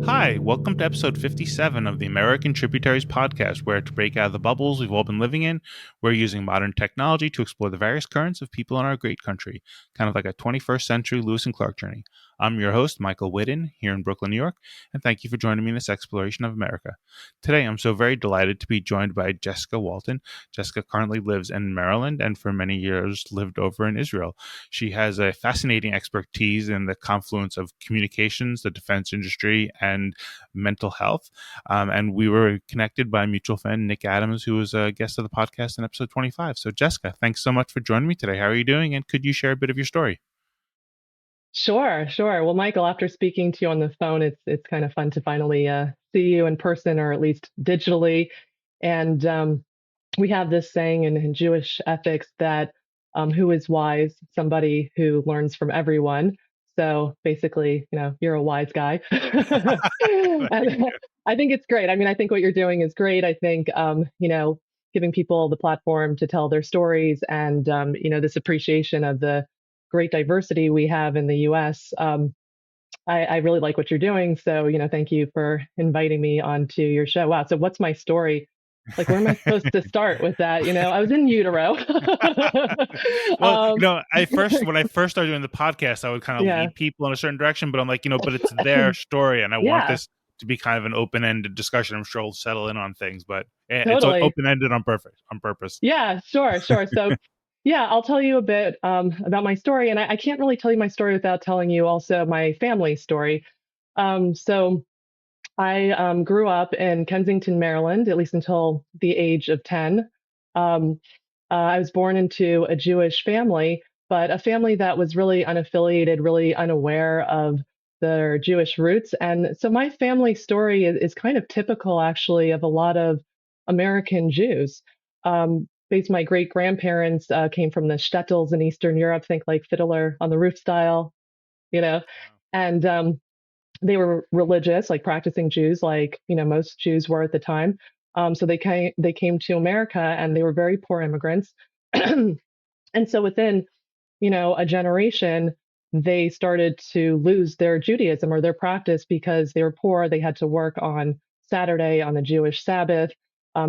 Hi, welcome to episode 57 of the American Tributaries podcast, where to break out of the bubbles we've all been living in, we're using modern technology to explore the various currents of people in our great country, kind of like a 21st century Lewis and Clark journey. I'm your host, Michael Whitten, here in Brooklyn, New York, and thank you for joining me in this exploration of America. Today, I'm so very delighted to be joined by Jessica Walton. Jessica currently lives in Maryland and for many years lived over in Israel. She has a fascinating expertise in the confluence of communications, the defense industry, and mental health. And we were connected by a mutual friend, Nick Adams, who was a guest of the podcast in episode 25. So, Jessica, thanks so much for joining me today. How are you doing? And could you share a bit of your story? Sure. Well, Michael, after speaking to you on the phone, it's kind of fun to finally see you in person or at least digitally. And we have this saying in Jewish ethics that who is wise? Somebody who learns from everyone. So basically, you're a wise guy. And I think it's great. I mean, I think what you're doing is great. I think, giving people the platform to tell their stories and, this appreciation of the great diversity we have in the US. I really like what you're doing. So, thank you for inviting me onto your show. Wow. So, what's my story? Like, where am I supposed to start with that? I was in utero. Well, um, when I first started doing the podcast, I would kind of yeah, lead people in a certain direction, but I'm like, but it's their story, and I want yeah, this to be kind of an open-ended discussion. I'm sure we'll settle in on things, but it's totally. open-ended on purpose. Yeah, sure. So, yeah, I'll tell you a bit about my story. And I can't really tell you my story without telling you also my family story. So, I grew up in Kensington, Maryland, at least until the age of 10. Um, I was born into a Jewish family, but a family that was really unaffiliated, really unaware of their Jewish roots. And so my family story is kind of typical, actually, of a lot of American Jews. My great grandparents came from the shtetls in Eastern Europe, think like Fiddler on the Roof style, you know, and they were religious, like practicing Jews, like most Jews were at the time. So they came to America, and they were very poor immigrants. And so within a generation, they started to lose their Judaism or their practice because they were poor. They had to work on Saturday on the Jewish Sabbath.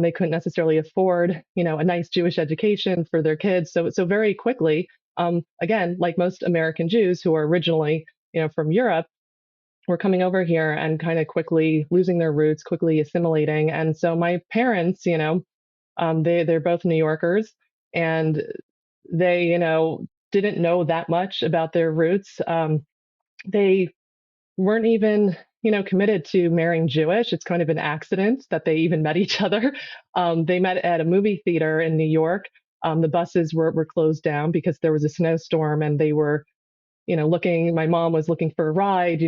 They couldn't necessarily afford a nice Jewish education for their kids. So very quickly, again, like most American Jews who are originally from Europe, were coming over here and kind of quickly losing their roots, quickly assimilating. And so my parents, they're both New Yorkers, and they, didn't know that much about their roots. They weren't even, committed to marrying Jewish. It's kind of an accident that they even met each other. They met at a movie theater in New York. The buses were closed down because there was a snowstorm, and they were, looking. My mom was looking for a ride,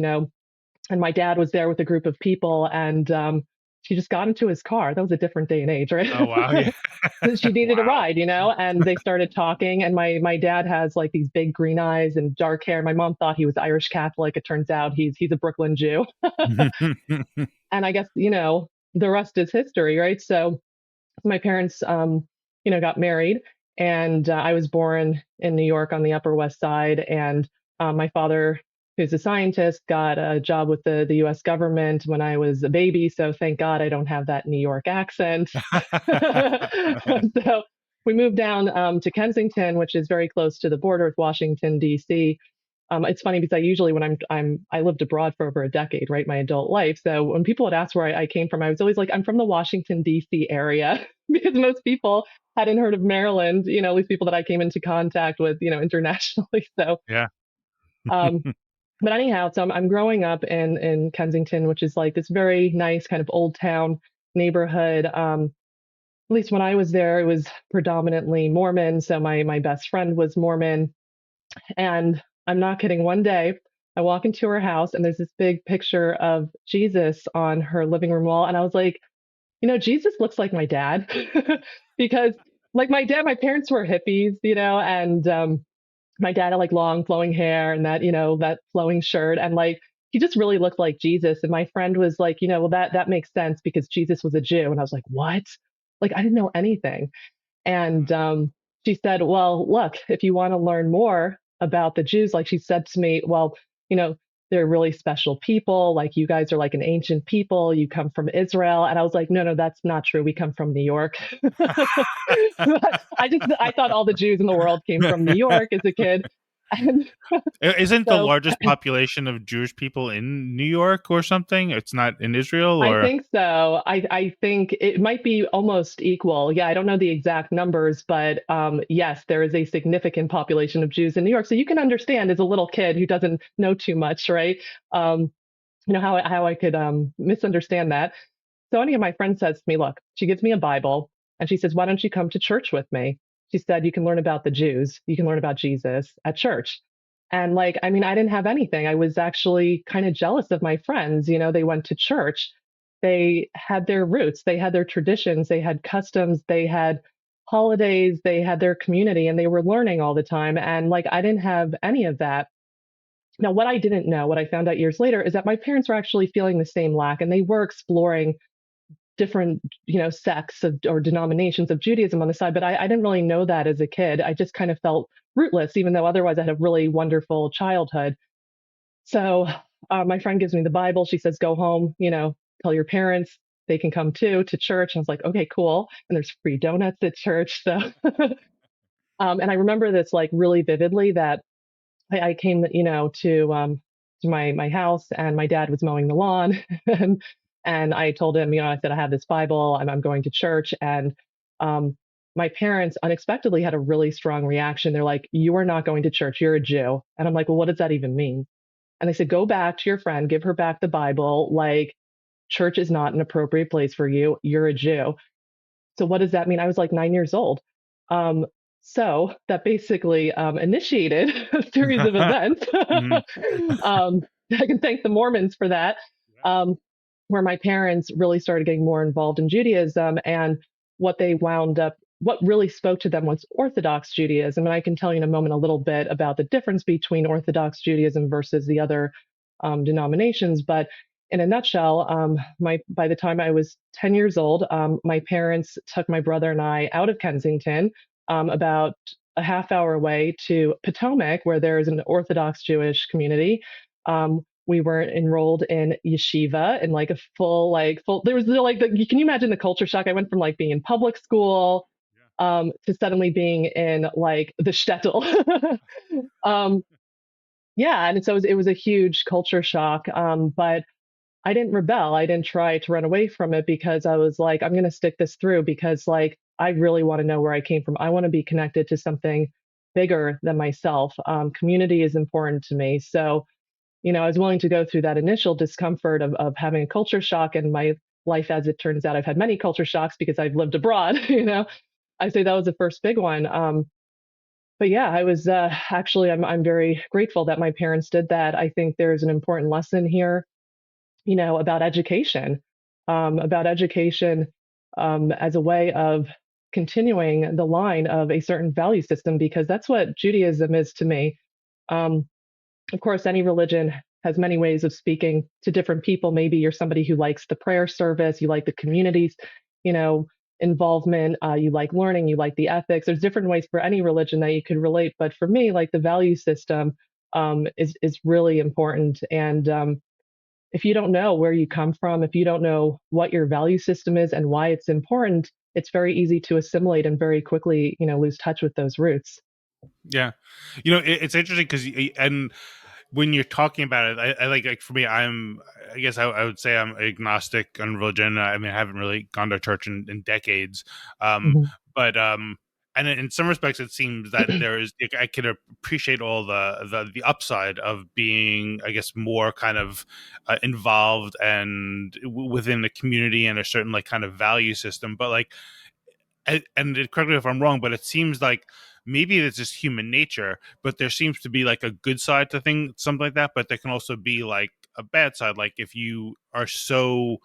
and my dad was there with a group of people, and she just got into his car. That was a different day and age, right? Oh wow, yeah, She needed a wow. ride, and they started talking. And my dad has like these big green eyes and dark hair. My mom thought he was Irish Catholic. It turns out he's a Brooklyn Jew. And I guess the rest is history, right? So my parents got married, and I was born in New York on the Upper West Side. And my father, who's a scientist, got a job with the US government when I was a baby. So thank God I don't have that New York accent. So we moved down to Kensington, which is very close to the border with Washington, D.C. It's funny because I usually, when I lived abroad for over a decade, right, my adult life. So when people would ask where I came from, I was always like, I'm from the Washington D.C. area, because most people hadn't heard of Maryland. At least people that I came into contact with, internationally. So, Yeah. um, but anyhow, so I'm growing up in Kensington, which is like this very nice kind of old town neighborhood. At least when I was there, it was predominantly Mormon. So my best friend was Mormon, and I'm not kidding. One day, I walk into her house, and there's this big picture of Jesus on her living room wall. And I was like, Jesus looks like my dad, because like my dad, my parents were hippies, and my dad had like long flowing hair and that flowing shirt. And like, he just really looked like Jesus. And my friend was like, well, that makes sense because Jesus was a Jew. And I was like, what? Like, I didn't know anything. And she said, well, look, if you want to learn more about the Jews, like she said to me, well, you know, they're really special people. Like you guys are like an ancient people. You come from Israel. And I was like, no, no, that's not true. We come from New York. I thought all the Jews in the world came from New York as a kid. And Isn't the so largest population of Jewish people in New York or something? It's not in Israel, I or think so. I think it might be almost equal. Yeah, I don't know the exact numbers, but yes, there is a significant population of Jews in New York. So you can understand as a little kid who doesn't know too much, right? Um, how I could misunderstand that. So any of my friends says to me, look, she gives me a Bible and she says, why don't you come to church with me? She said, you can learn about the Jews, you can learn about Jesus at church. And like, I mean, I didn't have anything. I was actually kind of jealous of my friends. You know, they went to church, they had their roots, they had their traditions, they had customs, they had holidays, they had their community, and they were learning all the time. And like, I didn't have any of that. Now, what I didn't know, what I found out years later, is that my parents were actually feeling the same lack, and they were exploring different, sects of, or denominations of Judaism on the side. But I didn't really know that as a kid. I just kind of felt rootless, even though otherwise I had a really wonderful childhood. So my friend gives me the Bible. She says, go home, tell your parents they can come too to church. And I was like, okay, cool. And there's free donuts at church. So, and I remember this like really vividly that I came, to my house, and my dad was mowing the lawn, and I told him, I said I have this Bible, I'm going to church, and um, my parents unexpectedly had a really strong reaction. They're like, "You are not going to church. You're a Jew." And I'm like, "Well, what does that even mean?" And they said, "Go back to your friend, give her back the Bible. Like, church is not an appropriate place for you. You're a Jew." So what does that mean? I was like 9 years old. Um, so that basically initiated a series of events. Mhm. I can thank the Mormons for that, um, where my parents really started getting more involved in Judaism. And what really spoke to them was Orthodox Judaism. And I can tell you in a moment a little bit about the difference between Orthodox Judaism versus the other denominations. But in a nutshell, by the time I was 10 years old, my parents took my brother and I out of Kensington, about a half hour away to Potomac, where there is an Orthodox Jewish community. We were enrolled in yeshiva and like a full. There was like, can you imagine the culture shock? I went from like being in public school to suddenly being in like the shtetl. um, yeah, and so it was a huge culture shock. But I didn't rebel. I didn't try to run away from it because I was like, I'm going to stick this through because like I really want to know where I came from. I want to be connected to something bigger than myself. Community is important to me. So, I was willing to go through that initial discomfort of having a culture shock. And my life, as it turns out, I've had many culture shocks because I've lived abroad. I say that was the first big one. But yeah, I was actually, I'm very grateful that my parents did that. I think there's an important lesson here, about education as a way of continuing the line of a certain value system, because that's what Judaism is to me. Um, of course, any religion has many ways of speaking to different people. Maybe you're somebody who likes the prayer service, you like the communities, you know, involvement, you like learning, you like the ethics. There's different ways for any religion that you could relate, but for me, like the value system is really important. And if you don't know where you come from, if you don't know what your value system is and why it's important, it's very easy to assimilate and very quickly, lose touch with those roots. Yeah, it's interesting because and when you're talking about it, I like for me, I guess I would say I'm agnostic on religion. I mean, I haven't really gone to church in decades, um, Mhm. but and in some respects, it seems that there is I can appreciate all the upside of being, I guess, more kind of involved and within the community and a certain like kind of value system. But like, and correct me if I'm wrong, but it seems like maybe it's just human nature, but there seems to be like a good side to things, something like that. But there can also be like a bad side, like if you are so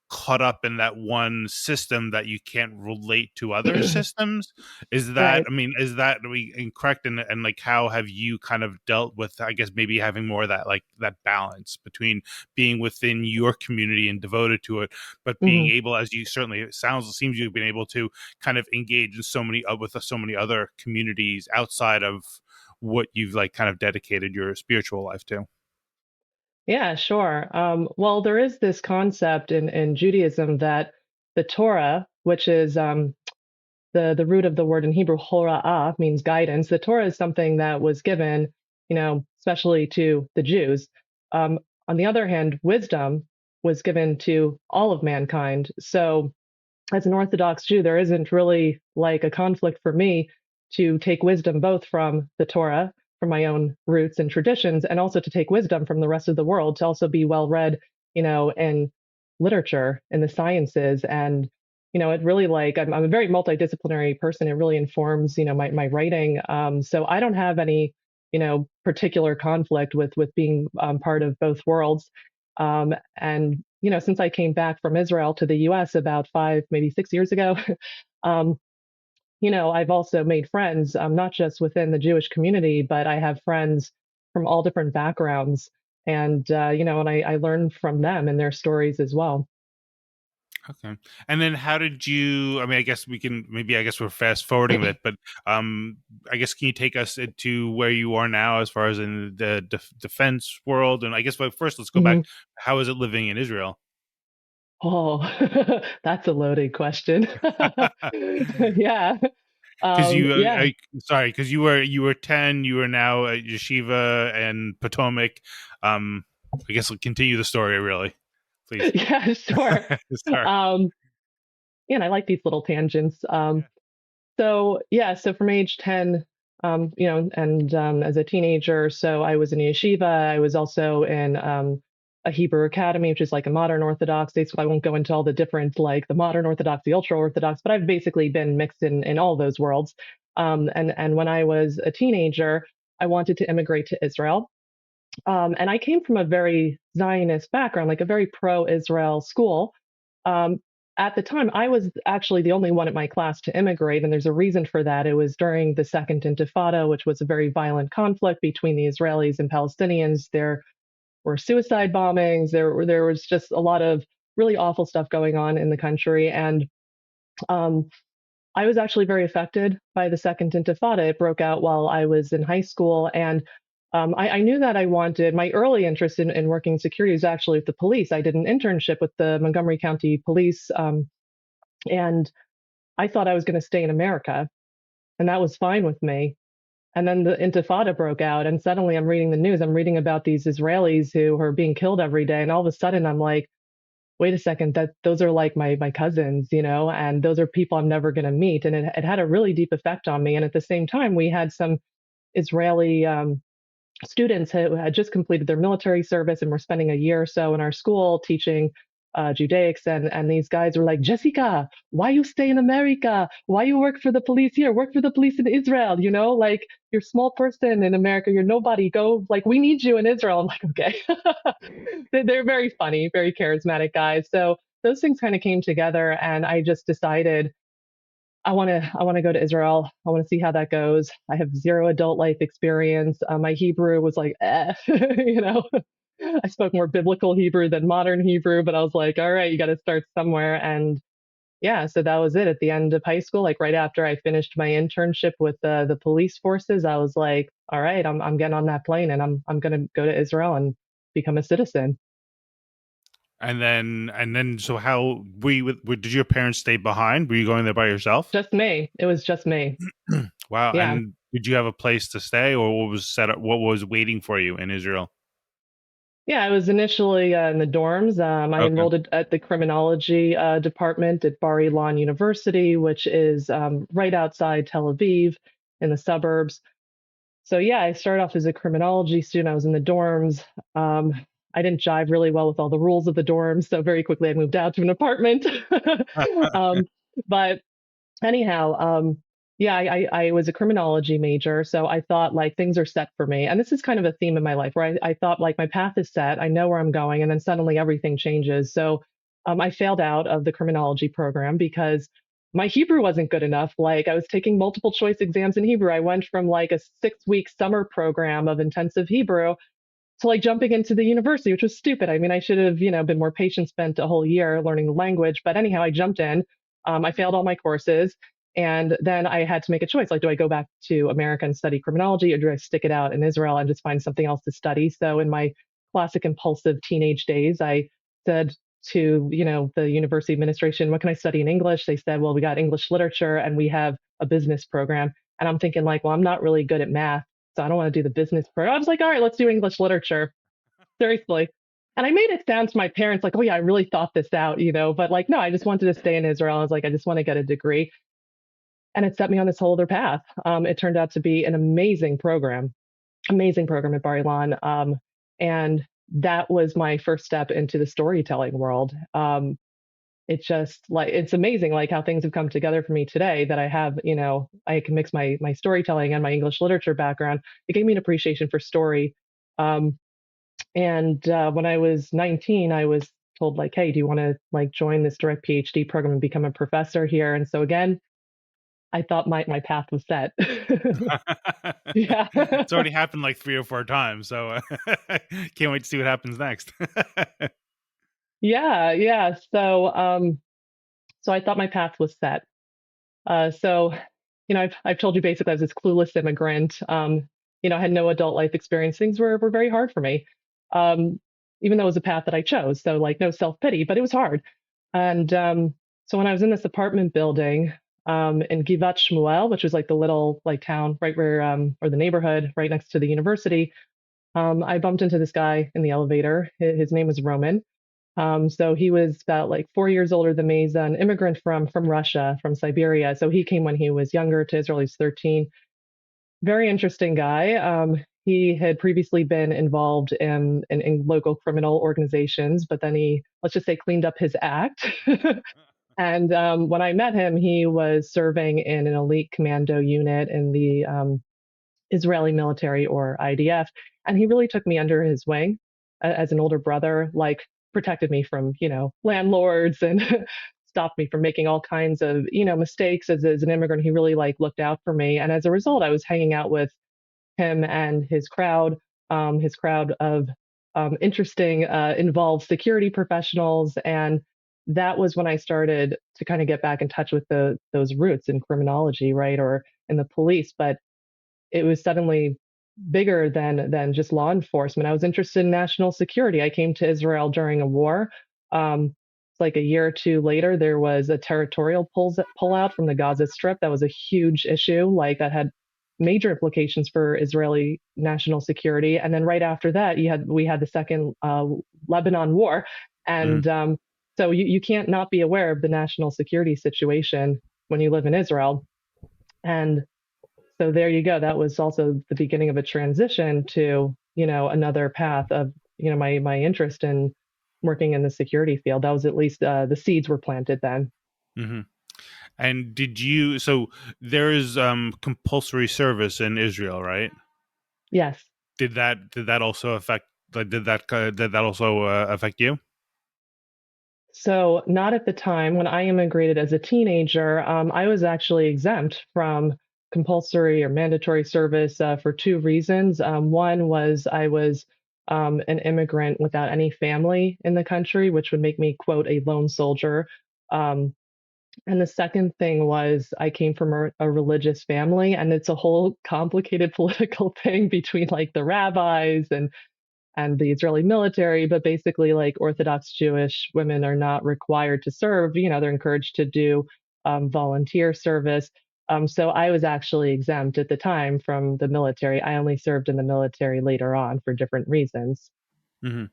caught up in that one system that you can't relate to other systems. Right. Is that we incorrect, and like how have you kind of dealt with, I guess, maybe having more of that, like that balance between being within your community and devoted to it, but being Mhm. able, as you certainly, it seems you've been able to kind of engage in so many with so many other communities outside of what you've like kind of dedicated your spiritual life to. Yeah, sure. Well, there is this concept in Judaism that the Torah, which is the root of the word in Hebrew, hora'ah, means guidance. The Torah is something that was given, especially to the Jews. Um, on the other hand, wisdom was given to all of mankind. So as an Orthodox Jew, there isn't really like a conflict for me to take wisdom both from the Torah, from my own roots and traditions, and also to take wisdom from the rest of the world, to also be well read, in literature, in the sciences. And, it really like, I'm a very multidisciplinary person. It really informs, my writing. So I don't have any, particular conflict with being part of both worlds. And since I came back from Israel to the U.S. about 5, maybe 6 years ago, um, I've also made friends, not just within the Jewish community, but I have friends from all different backgrounds, and I learn from them and their stories as well. Okay. And then how did you, I mean, I guess we can, maybe I guess we're fast forwarding a bit, but um I guess can you take us to where you are now as far as in the defense world? And I guess, but first let's go back. Mhm. How is it living in Israel? Oh, that's a loaded question. Yeah. Because Yeah. sorry, because you were 10, you are now at yeshiva and Potomac. I guess we'll continue the story, really, please. Yeah, sure. Sorry. Um, and I like these little tangents. Yeah. So yeah, so from age 10, and as a teenager, so I was in yeshiva. I was also in a Hebrew academy, which is like a modern Orthodoxy. So I won't go into all the different like the modern Orthodox, the ultra Orthodox, but I've basically been mixed in all those worlds. And when I was a teenager, I wanted to immigrate to Israel. And I came from a very Zionist background, like a very pro-Israel school. Um, at the time, I was actually the only one at my class to immigrate, and there's a reason for that. It was during the Second Intifada, which was a very violent conflict between the Israelis and Palestinians. There were suicide bombings. There was just a lot of really awful stuff going on in the country, and um, I was actually very affected by the Second Intifada. It broke out while I was in high school, and I knew that I wanted my early interest in working security was actually with the police. I did an internship with the Montgomery County Police, and I thought I was going to stay in America, and that was fine with me. And then the Intifada broke out, and suddenly I'm reading the news. I'm reading about these Israelis who are being killed every day, and all of a sudden I'm like, wait a second, that those are like my cousins, and those are people I'm never going to meet. And it had a really deep effect on me. And at the same time, we had some Israeli students who had just completed their military service and were spending a year or so in our school teaching Judaics, and these guys were like, Jessica, why you stay in America? Why you work for the police here? Work for the police in Israel, like you're a small person in America, you're nobody. Go, like, we need you in Israel. I'm like, okay. They're very funny, very charismatic guys. So those things kind of came together, and I just decided I want to go to Israel. I want to see how that goes. I have zero adult life experience. My Hebrew was like, you know. I spoke more biblical Hebrew than modern Hebrew, but I was like, all right, you got to start somewhere. And yeah, so that was it. At the end of high school, like right after I finished my internship with the police forces, I was like, all right, I'm getting on that plane and I'm gonna go to Israel and become a citizen. And then, so how were you did your parents stay behind? Were you going there by yourself? Just me. It was just me. Wow. Yeah. And did you have a place to stay, or what was set up? What was waiting for you in Israel? Yeah, I was initially in the dorms. I Okay. enrolled at the criminology department at Bar-Ilan University, which is right outside Tel Aviv in the suburbs. So yeah, I started off as a criminology student. I was in the dorms. Um, I didn't jive really well with all the rules of the dorms, so very quickly I moved out to an apartment. um, but anyhow, yeah, I was a criminology major, so I thought like things are set for me. And this is kind of a theme in my life where I thought like my path is set, I know where I'm going, and then suddenly everything changes. So I failed out of the criminology program because my Hebrew wasn't good enough. Like I was taking multiple choice exams in Hebrew. I went from like a 6 week summer program of intensive Hebrew to like jumping into the university, which was stupid. I mean, I should have, been more patient, spent a whole year learning the language. But anyhow, I jumped in. I failed all my courses. And then I had to make a choice. Like, do I go back to America and study criminology, or do I stick it out in Israel and just find something else to study? So in my classic impulsive teenage days. I said to, the university administration, what can I study in English? They said, well, we got English literature and we have a business program. And I'm thinking like, well, I'm not really good at math, so I don't want to do the business program. I was like, all right, let's do English literature. Seriously. And I made it sound to my parents like, oh yeah, I really thought this out, but like, no, I just wanted to stay in Israel. I was like, I just want to get a degree. And it set me on this whole other path. It turned out to be an amazing program at Bar-Ilan. And that was my first step into the storytelling world. It's just like, it's amazing like how things have come together for me today that I have, I can mix my storytelling and my English literature background. It gave me an appreciation for story. And when I was 19, I was told like, hey, do you want to like join this direct PhD program and become a professor here? And so again, I thought my path was set. Yeah. It's already happened like 3 or 4 times, so can't wait to see what happens next. Yeah, yeah. So I thought my path was set. So, I've told you basically I was this clueless immigrant. I had no adult life experience. Things were very hard for me, um, even though it was a path that I chose. So like no self pity, but it was hard. And so when I was in this apartment building in Givat Shmuel, which was like the little like town right where or the neighborhood right next to the university, I bumped into this guy in the elevator. His name was Roman. So he was about like 4 years older than me. He's an immigrant from Russia, from Siberia. So he came when he was younger to Israel. He's 13. Very interesting guy. He had previously been involved in local criminal organizations, but then he, let's just say, cleaned up his act. And when I met him, he was serving in an elite commando unit in the Israeli military or IDF. And he really took me under his wing as an older brother, like protected me from, landlords and stopped me from making all kinds of, mistakes as an immigrant. He really like looked out for me. And as a result, I was hanging out with him and his crowd of interesting, involved security professionals. And that was when I started to kind of get back in touch with those roots in criminology, right, or in the police. But it was suddenly bigger than just law enforcement. I was interested in national security. I came to Israel during a war. Like a year or two later, there was a territorial pullout from the Gaza Strip. That was a huge issue. Like that had major implications for Israeli national security. And then right after that, we had the second Lebanon war, and so you can't not be aware of the national security situation when you live in Israel. And so there you go. That was also the beginning of a transition to, another path of, my interest in working in the security field. That was at least the seeds were planted then. Mm-hmm. And so there is compulsory service in Israel, right? Yes. Did that also affect, like, did that also affect you? So not at the time. When I immigrated as a teenager, I was actually exempt from compulsory or mandatory service for two reasons. One was I was an immigrant without any family in the country, which would make me, quote, a lone soldier. Um, and the second thing was I came from a religious family, and it's a whole complicated political thing between like the rabbis and the Israeli military. But basically, like Orthodox Jewish women are not required to serve. They're encouraged to do volunteer service. So I was actually exempt at the time from the military. I only served in the military later on for different reasons. Mm-hmm.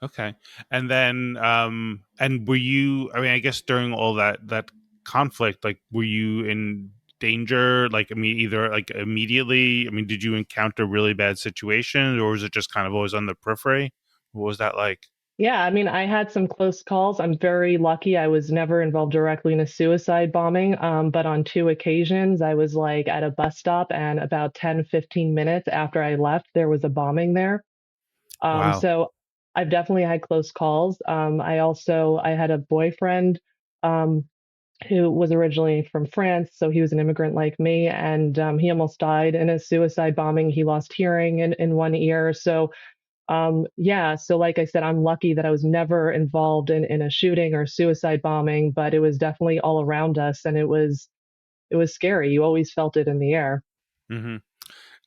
Okay. And then, and were you, I mean, I guess during all that conflict, like, were you in danger? Like, I mean, either like immediately, I mean, did you encounter really bad situations, or was it just kind of always on the periphery? What was that like? Yeah, I mean, I had some close calls. I'm very lucky. I was never involved directly in a suicide bombing, but on two occasions, I was like at a bus stop, and about 10, 15 minutes after I left, there was a bombing there. Wow. So I've definitely had close calls. I had a boyfriend um, who was originally from France, so he was an immigrant like me, and he almost died in a suicide bombing. He lost hearing in one ear. So yeah, so like I said, I'm lucky that I was never involved in a shooting or suicide bombing, but it was definitely all around us, and it was scary. You always felt it in the air. Mm-hmm.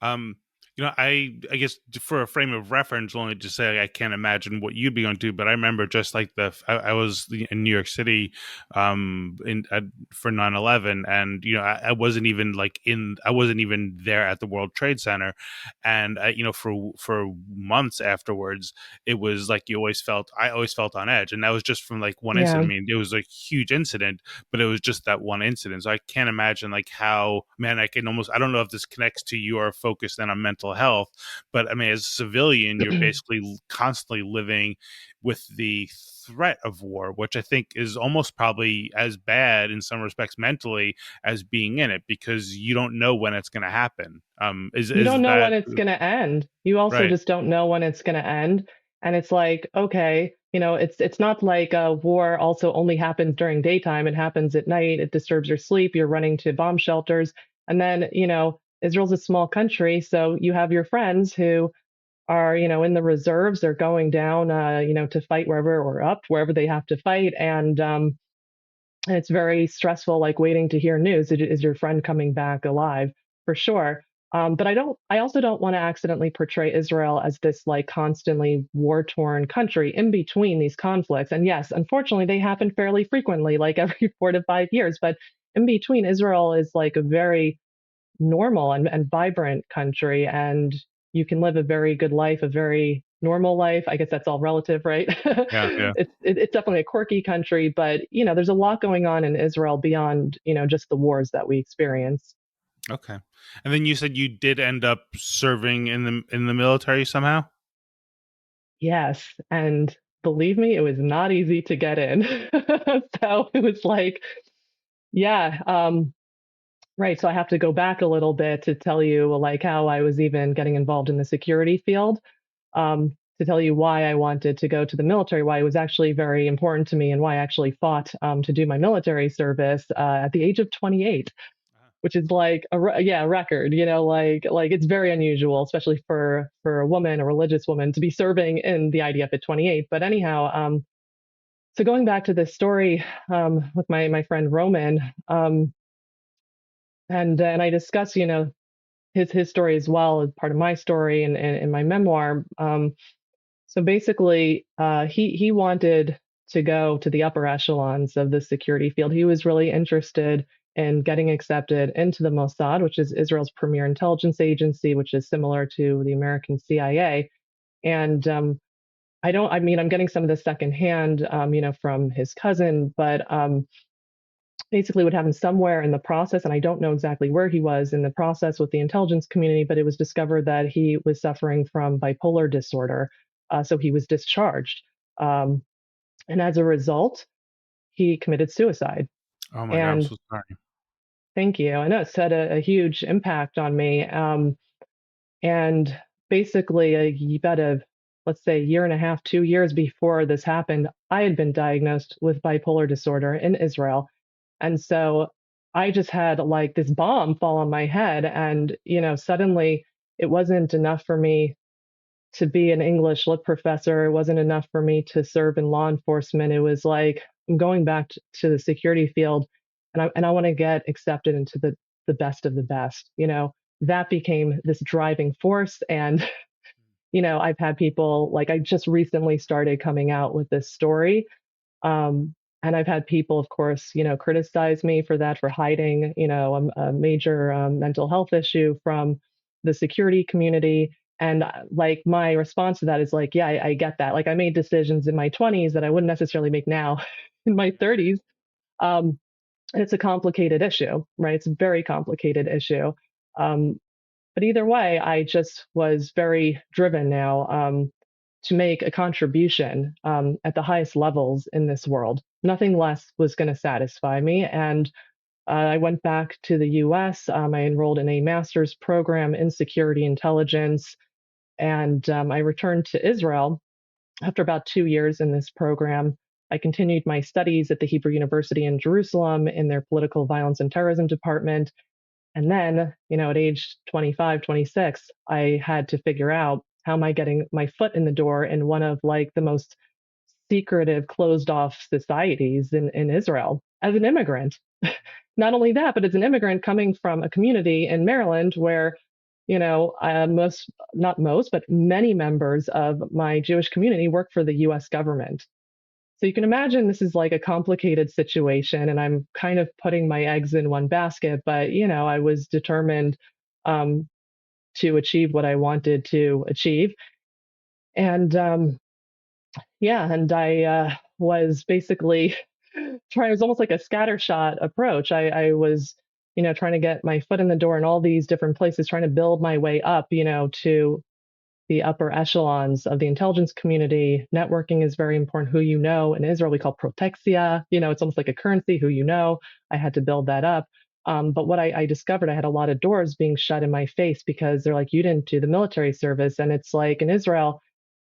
Um, I guess for a frame of reference, only to say I can't imagine what you'd be going to do, but I remember just like I was in New York City, for 9/11, and I wasn't even I wasn't even there at the World Trade Center, and for months afterwards, it was like I always felt on edge, and that was just from like one incident. Yeah. I mean, it was a huge incident, but it was just that one incident. So I can't imagine like how, man, I don't know if this connects to your focus then on mental health, but I mean, as a civilian, you're basically constantly living with the threat of war, which I think is almost probably as bad in some respects mentally as being in it, because you don't know when it's going to happen. You Is don't know that when it's going to end. You also right? just don't know when it's going to end. And it's like, okay, it's not like a war also only happens during daytime. It happens at night. It disturbs your sleep. You're running to bomb shelters. And then, Israel's a small country, so you have your friends who are, in the reserves. They're going down, to fight wherever, or up wherever they have to fight. And it's very stressful, like waiting to hear news. Is your friend coming back alive? For sure. But I also don't want to accidentally portray Israel as this like constantly war torn country in between these conflicts. And yes, unfortunately, they happen fairly frequently, like every 4 to 5 years. But in between, Israel is like a very normal and vibrant country, and you can live a very good life, a very normal life. I guess that's all relative, right? Yeah, yeah. It's definitely a quirky country, but there's a lot going on in Israel beyond just the wars that we experience. Okay. And then you said you did end up serving in the military somehow. Yes, and believe me, it was not easy to get in. So it was like, yeah, right. So I have to go back a little bit to tell you like how I was even getting involved in the security field. To tell you why I wanted to go to the military, why it was actually very important to me, and why I actually fought to do my military service at the age of 28, which is like a record. Like it's very unusual, especially for a woman, a religious woman, to be serving in the IDF at 28. But anyhow, so going back to this story with my friend Roman, and I discuss his story as well as part of my story and in my memoir. So basically, he wanted to go to the upper echelons of the security field. He was really interested in getting accepted into the Mossad, which is Israel's premier intelligence agency, which is similar to the American CIA. And I mean, I'm getting some of this secondhand, from his cousin, but basically what happened somewhere in the process, and I don't know exactly where he was in the process with the intelligence community, but it was discovered that he was suffering from bipolar disorder. So he was discharged. Um, and as a result, he committed suicide. Oh my God, I'm And so sorry. thank you. I know it's had a huge impact on me. And basically, about let's say, year and a half, 2 years before this happened, I had been diagnosed with bipolar disorder in Israel. And so I just had like this bomb fall on my head. And, suddenly it wasn't enough for me to be an English lit professor. It wasn't enough for me to serve in law enforcement. It was like, I'm going back to the security field, and I want to get accepted into the best of the best. That became this driving force. And, I've had people like, I just recently started coming out with this story, and I've had people, of course, criticize me for that, for hiding, a major mental health issue from the security community. And like my response to that is like, yeah, I get that. Like I made decisions in my 20s that I wouldn't necessarily make now in my 30s. Um, and it's a complicated issue, right? It's a very complicated issue. Um, but either way, I just was very driven now to make a contribution at the highest levels in this world. Nothing less was going to satisfy me. And I went back to the US. I enrolled in a master's program in security intelligence. And I returned to Israel after about 2 years in this program. I continued my studies at the Hebrew University in Jerusalem in their political violence and terrorism department. And then, at age 25, 26, I had to figure out, how am I getting my foot in the door in one of like the most secretive, closed off societies in Israel as an immigrant. Not only that, but as an immigrant coming from a community in Maryland where most, not most, but many members of my Jewish community work for the US government. So you can imagine this is like a complicated situation, and I'm kind of putting my eggs in one basket, but I was determined um, to achieve what I wanted to achieve. And yeah, and I was basically trying, it was almost like a scattershot approach. I was, trying to get my foot in the door in all these different places, trying to build my way up, to the upper echelons of the intelligence community. Networking is very important. Who you know in Israel, we call protexia. It's almost like a currency. Who you know, I had to build that up. But what I discovered, I had a lot of doors being shut in my face because they're like, you didn't do the military service, and it's like in Israel,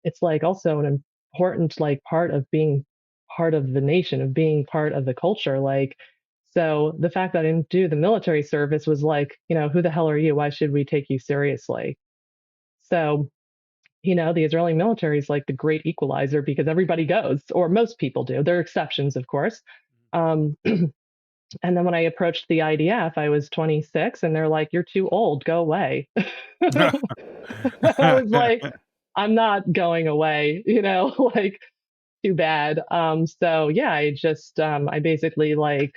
it's like also an important like part of being part of the nation, of being part of the culture. Like, so the fact that I didn't do the military service was like, who the hell are you? Why should we take you seriously? So the Israeli military is like the great equalizer because everybody goes, or most people do. There are exceptions, of course. Um, and then when I approached the IDF, I was 26, and they're like, "You're too old. Go away." I was like, "I'm not going away," like too bad. So yeah, I basically like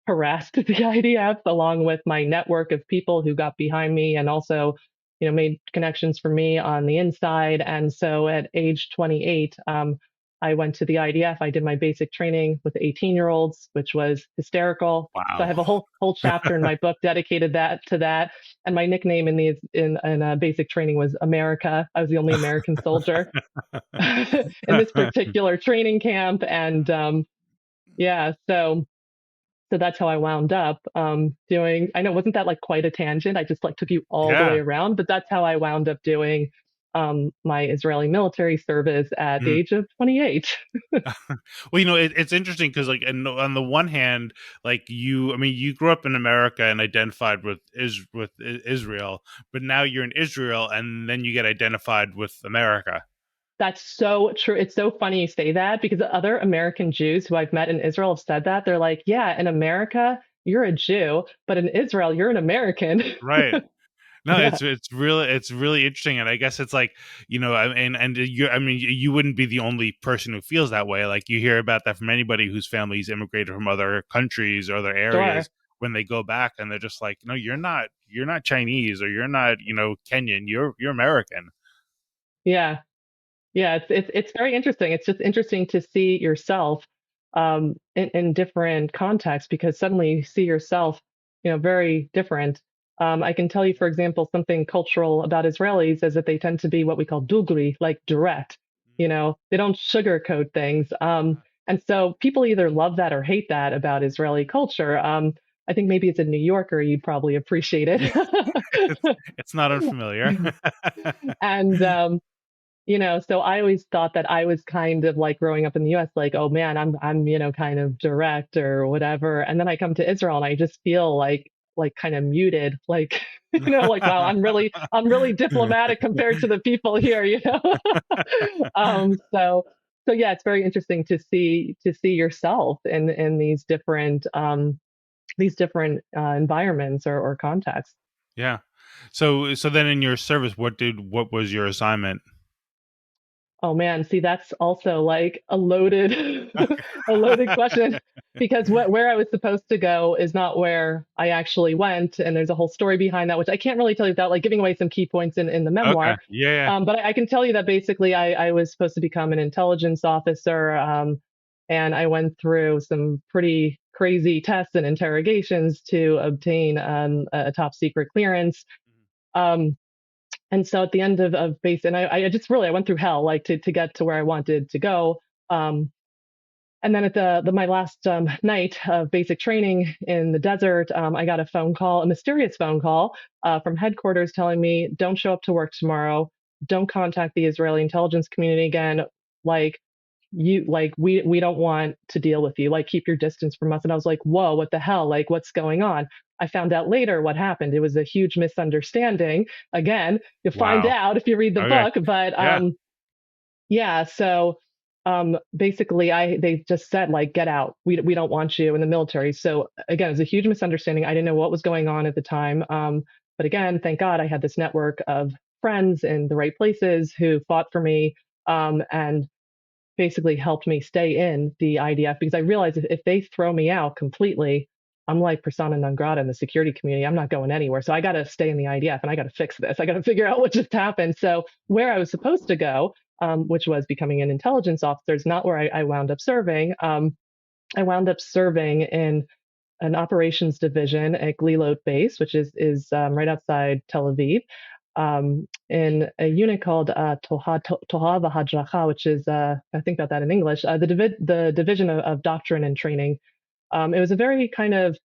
harassed the IDF along with my network of people who got behind me and also, made connections for me on the inside. And so at age 28, I went to the IDF. I did my basic training with 18-year-olds, which was hysterical. So I have a Wow. whole chapter in my book dedicated to that. And my nickname in basic training was America. I was the only American soldier in this particular training camp. And yeah, so that's how I wound up doing. I know, wasn't that like quite a tangent? I just like took you all the way Yeah. around, but that's how I wound up doing my Israeli military service at the Mm. age of 28. Well, it's interesting because, like, and on the one hand, like I mean, you grew up in America and identified with Israel, but now you're in Israel and then you get identified with America. That's so true. It's so funny you say that because other American Jews who I've met in Israel have said that. They're like, yeah, in America, you're a Jew, but in Israel, you're an American. Right. No, Yeah, it's really interesting, and I guess it's like and I mean you wouldn't be the only person who feels that way. Like you hear about that from anybody whose families immigrated from other countries or other sure. areas when they go back, and they're just like, no, you're not Chinese or you're not Kenyan, you're American. Yeah. Yeah, it's very interesting. It's just interesting to see yourself in different contexts because suddenly you see yourself, very different. I can tell you, for example, something cultural about Israelis is that they tend to be what we call dugri, like direct. They don't sugarcoat things. And so people either love that or hate that about Israeli culture. I think maybe as a New Yorker, you'd probably appreciate it. It's not unfamiliar. And so I always thought that I was kind of like growing up in the US, like, oh man, I'm, kind of direct or whatever. And then I come to Israel and I just feel like kind of muted, like, like, wow, I'm really diplomatic compared to the people here. So yeah, it's very interesting to see yourself in these different environments or contexts. Yeah. So then in your service, what was your assignment? Oh man, see, that's also like a loaded, a loaded question because where I was supposed to go is not where I actually went, and there's a whole story behind that, which I can't really tell you without like giving away some key points in the Okay. memoir. Yeah. But I can tell you that basically I was supposed to become an intelligence officer, and I went through some pretty crazy tests and interrogations to obtain a top secret clearance. Um, and so at the end of base, and I just really I went through hell like to get to where I wanted to go. Um, and then at my last night of basic training in the desert, I got a phone call, a mysterious phone call from headquarters telling me, "Don't show up to work tomorrow. Don't contact the Israeli intelligence community again. Like we don't want to deal with you. Like keep your distance from us." And I was like, "Whoa, what the hell? Like what's going on?" I found out later what happened. It was a huge misunderstanding. Again, you'll find Wow. out if you read the Okay. book, but Yeah. yeah, so basically they just said like get out. We don't want you in the military. So again, it was a huge misunderstanding. I didn't know what was going on at the time. But again, thank God I had this network of friends in the right places who fought for me, and basically helped me stay in the IDF, because I realized if they throw me out completely, I'm like persona non grata in the security community. I'm not going anywhere. So I got to stay in the IDF and I got to fix this. I got to figure out what just happened. So where I was supposed to go, which was becoming an intelligence officer, is not where I wound up serving. I wound up serving in an operations division at Glilot base, which is right outside Tel Aviv, in a unit called Toha V'Hadracha, which is I think about that in English, the division of doctrine and training. It was a very kind of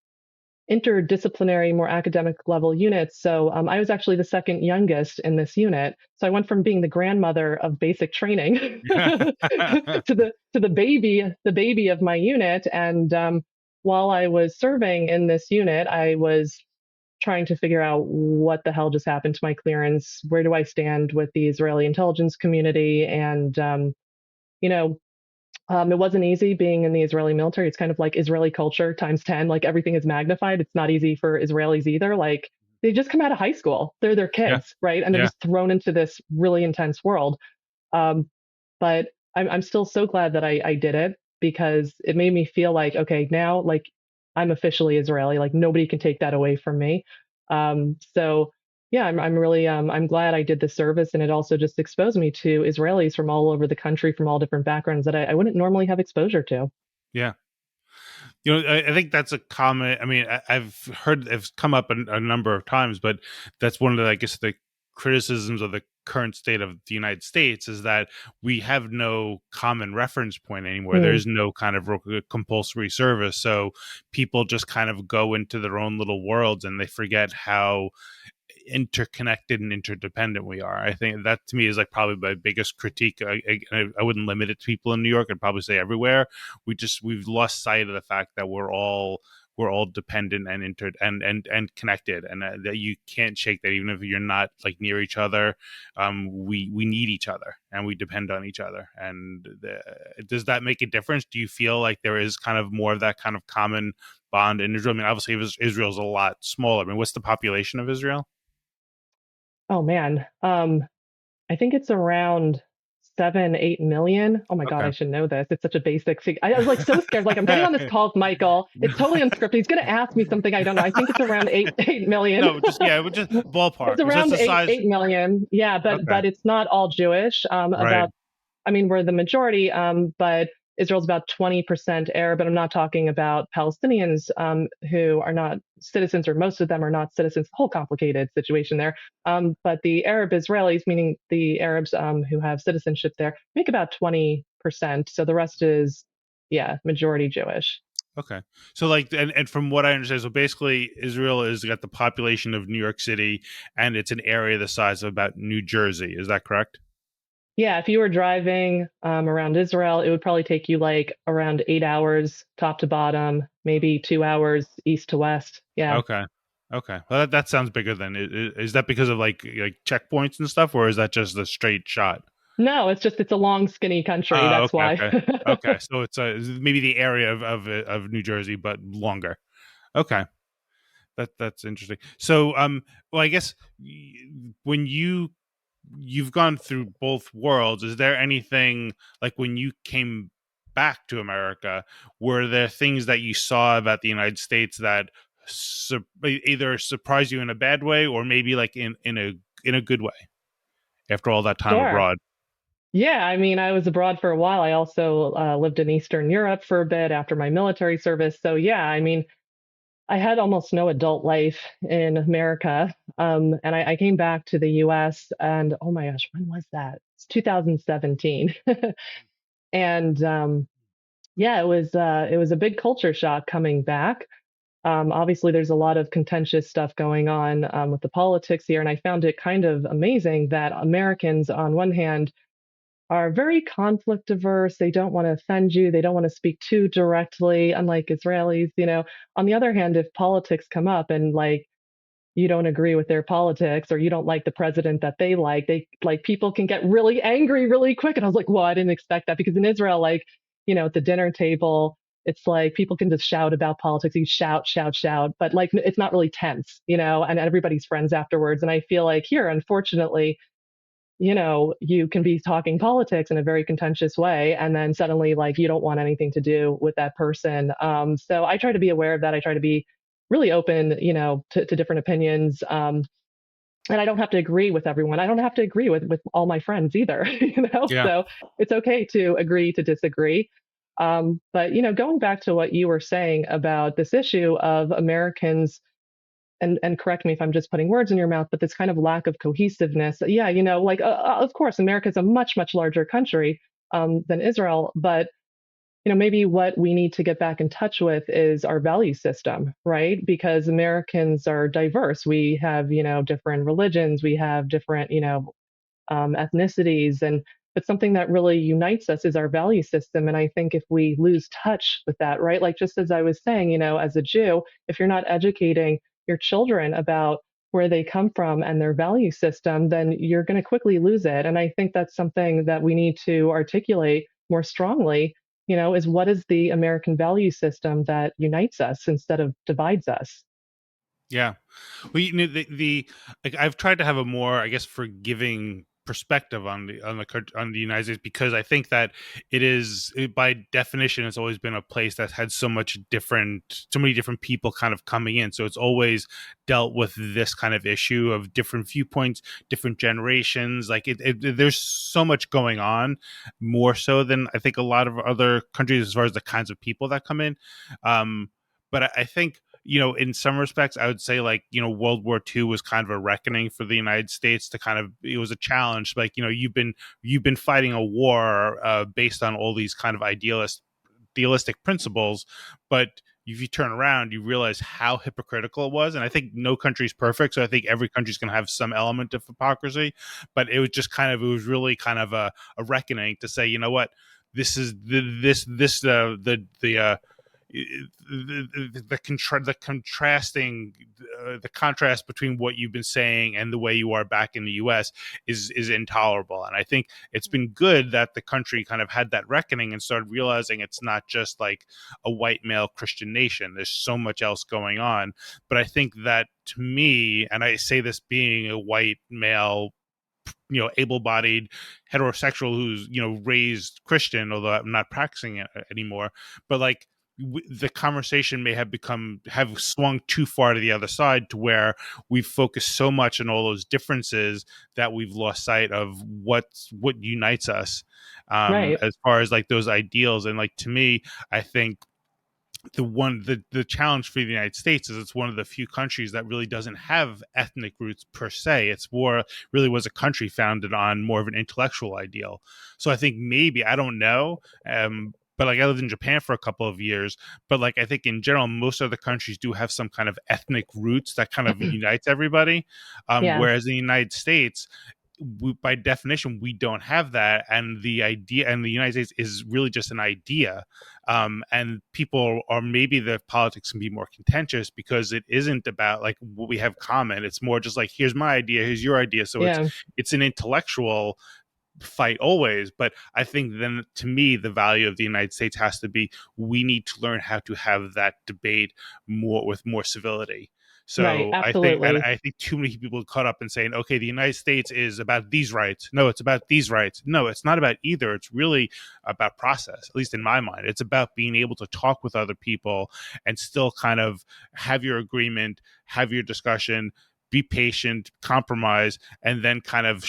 interdisciplinary, more academic level unit. So I was actually the second youngest in this unit. So I went from being the grandmother of basic training to the baby of my unit. And while I was serving in this unit, I was trying to figure out what the hell just happened to my clearance. Where do I stand with the Israeli intelligence community? And you know, it wasn't easy being in the Israeli military. It's kind of like Israeli culture times 10. Like everything is magnified. It's not easy for Israelis either. Like they just come out of high school. They're Yeah. kids, right? And they're Yeah. just thrown into this really intense world. Um, but I'm still so glad that I did it, because it made me feel like, okay, now like I'm officially Israeli. Like nobody can take that away from me. So yeah, I'm really I'm glad I did the service, and it also just exposed me to Israelis from all over the country, from all different backgrounds that I wouldn't normally have exposure to. Yeah. I think that's a common. I mean, I've heard it's come up a number of times, but that's one of the, I guess, the criticisms of the current state of the United States is that we have no common reference point anymore. Mm, There's no kind of compulsory service, so people just kind of go into their own little worlds and they forget how interconnected and interdependent we are. I think that to me is like probably my biggest critique. I wouldn't limit it to people in New York. I'd probably say everywhere. We've lost sight of the fact that we're all dependent and and connected, and that you can't shake that. Even if you're not like near each other, we need each other and we depend on each other. And does that make a difference? Do you feel like there is kind of more of that kind of common bond in Israel? I mean, obviously Israel's a lot smaller. I mean, what's the population of Israel? oh man, I think it's around 7, 8 million. Oh my God, Okay. I should know this. It's such a basic figure. I was like so scared. Like I'm getting on this call with Michael. It's totally unscripted. He's going to ask me something I don't know. I think it's around 8 million. No, just yeah, just It's ballpark. So it's around the eight size. 8 million. Yeah, Okay, but it's not all Jewish. right. About I mean, we're the majority, but Israel's about 20% Arab, and I'm not talking about Palestinians who are not citizens, or most of them are not citizens. Whole complicated situation there. But the Arab Israelis, meaning the Arabs who have citizenship there, make about 20%. So the rest is, yeah, majority Jewish. Okay, so like, and from what I understand, so basically, Israel has got the population of New York City, and it's an area the size of about New Jersey. Is that correct? Yeah, if you were driving around Israel, it would probably take you like around 8 hours top to bottom, maybe 2 hours east to west. Yeah. Okay. Okay. Well, that sounds bigger than. Is that because of like checkpoints and stuff, or is that just a straight shot? No, it's a long, skinny country. That's Okay. why. Okay. Okay. So it's maybe the area of New Jersey, but longer. Okay. That's interesting. So, well, I guess when you've gone through both worlds, is there anything like when you came back to America, were there things that you saw about the United States that either surprised you in a bad way or maybe like in a good way after all that time Sure. abroad? Yeah, I mean, I was abroad for a while. I also lived in Eastern Europe for a bit after my military service. So yeah, I mean, I had almost no adult life in America. And I came back to the US, and oh my gosh, when was that? It's 2017. And yeah, it was a big culture shock coming back. Obviously, there's a lot of contentious stuff going on with the politics here, and I found it kind of amazing that Americans, on one hand, are very conflict averse. They don't want to offend you. They don't want to speak too directly, unlike Israelis. On the other hand, if politics come up and like you don't agree with their politics, or you don't like the president that they like people can get really angry really quick. And I was like, well, I didn't expect that, because in Israel, like, at the dinner table, it's like people can just shout about politics. You shout, shout, shout, but like it's not really tense, and everybody's friends afterwards. And I feel like here, unfortunately, you can be talking politics in a very contentious way, and then suddenly, like, you don't want anything to do with that person. So I try to be aware of that. I try to be really open, to different opinions. And I don't have to agree with everyone. I don't have to agree with all my friends either, Yeah. So it's okay to agree to disagree. But going back to what you were saying about this issue of Americans, and correct me if I'm just putting words in your mouth, but this kind of lack of cohesiveness. Yeah, like of course, America is a much, much larger country than Israel, but maybe what we need to get back in touch with is our value system, right? Because Americans are diverse. We have, different religions, we have different, ethnicities, and but something that really unites us is our value system. And I think if we lose touch with that, right, like just as I was saying, as a Jew, if you're not educating your children about where they come from and their value system, then you're going to quickly lose it. And I think that's something that we need to articulate more strongly, is what is the American value system that unites us instead of divides us? Yeah. Well, the like I've tried to have a more, I guess, forgiving perspective on the United States, because I think that by definition, it's always been a place that's had so many different people kind of coming in. So it's always dealt with this kind of issue of different viewpoints, different generations. Like there's so much going on, more so than I think a lot of other countries as far as the kinds of people that come in. But I think, in some respects, I would say, like, World War II was kind of a reckoning for the United States. It was a challenge. Like, you've been fighting a war based on all these kind of idealistic principles, but if you turn around, you realize how hypocritical it was. And I think no country is perfect, so I think every country's going to have some element of hypocrisy. But it was really kind of a reckoning to say, you know what, this is the contrasting the contrast between what you've been saying and the way you are back in the US is intolerable. And I think it's been good that the country kind of had that reckoning and started realizing it's not just like a white male Christian nation. There's so much else going on. But I think that, to me, and I say this being a white male, able-bodied heterosexual who's, raised Christian, although I'm not practicing it anymore, but like, the conversation may have swung too far to the other side, to where we've focused so much on all those differences that we've lost sight of what unites us, Right. as far as like those ideals. And like, to me, I think the challenge for the United States is it's one of the few countries that really doesn't have ethnic roots per se. It's more really was a country founded on more of an intellectual ideal. So I think maybe, I don't know, but like I lived in Japan for a couple of years, but like I think in general most other countries do have some kind of ethnic roots that kind of unites everybody, Yeah. whereas in the United States, by definition, we don't have that. And the United States is really just an idea. And people are, maybe the politics can be more contentious because it isn't about like what we have common. It's more just like, here's my idea, here's your idea. So Yeah. it's an intellectual fight always. But I think then, to me, the value of the United States has to be, we need to learn how to have that debate with more civility. Right. So Absolutely. I think too many people caught up in saying, okay, the United States is about these rights. No, it's about these rights. No, it's not about either. It's really about process, at least in my mind. It's about being able to talk with other people and still kind of have your agreement, have your discussion, be patient, compromise, and then kind of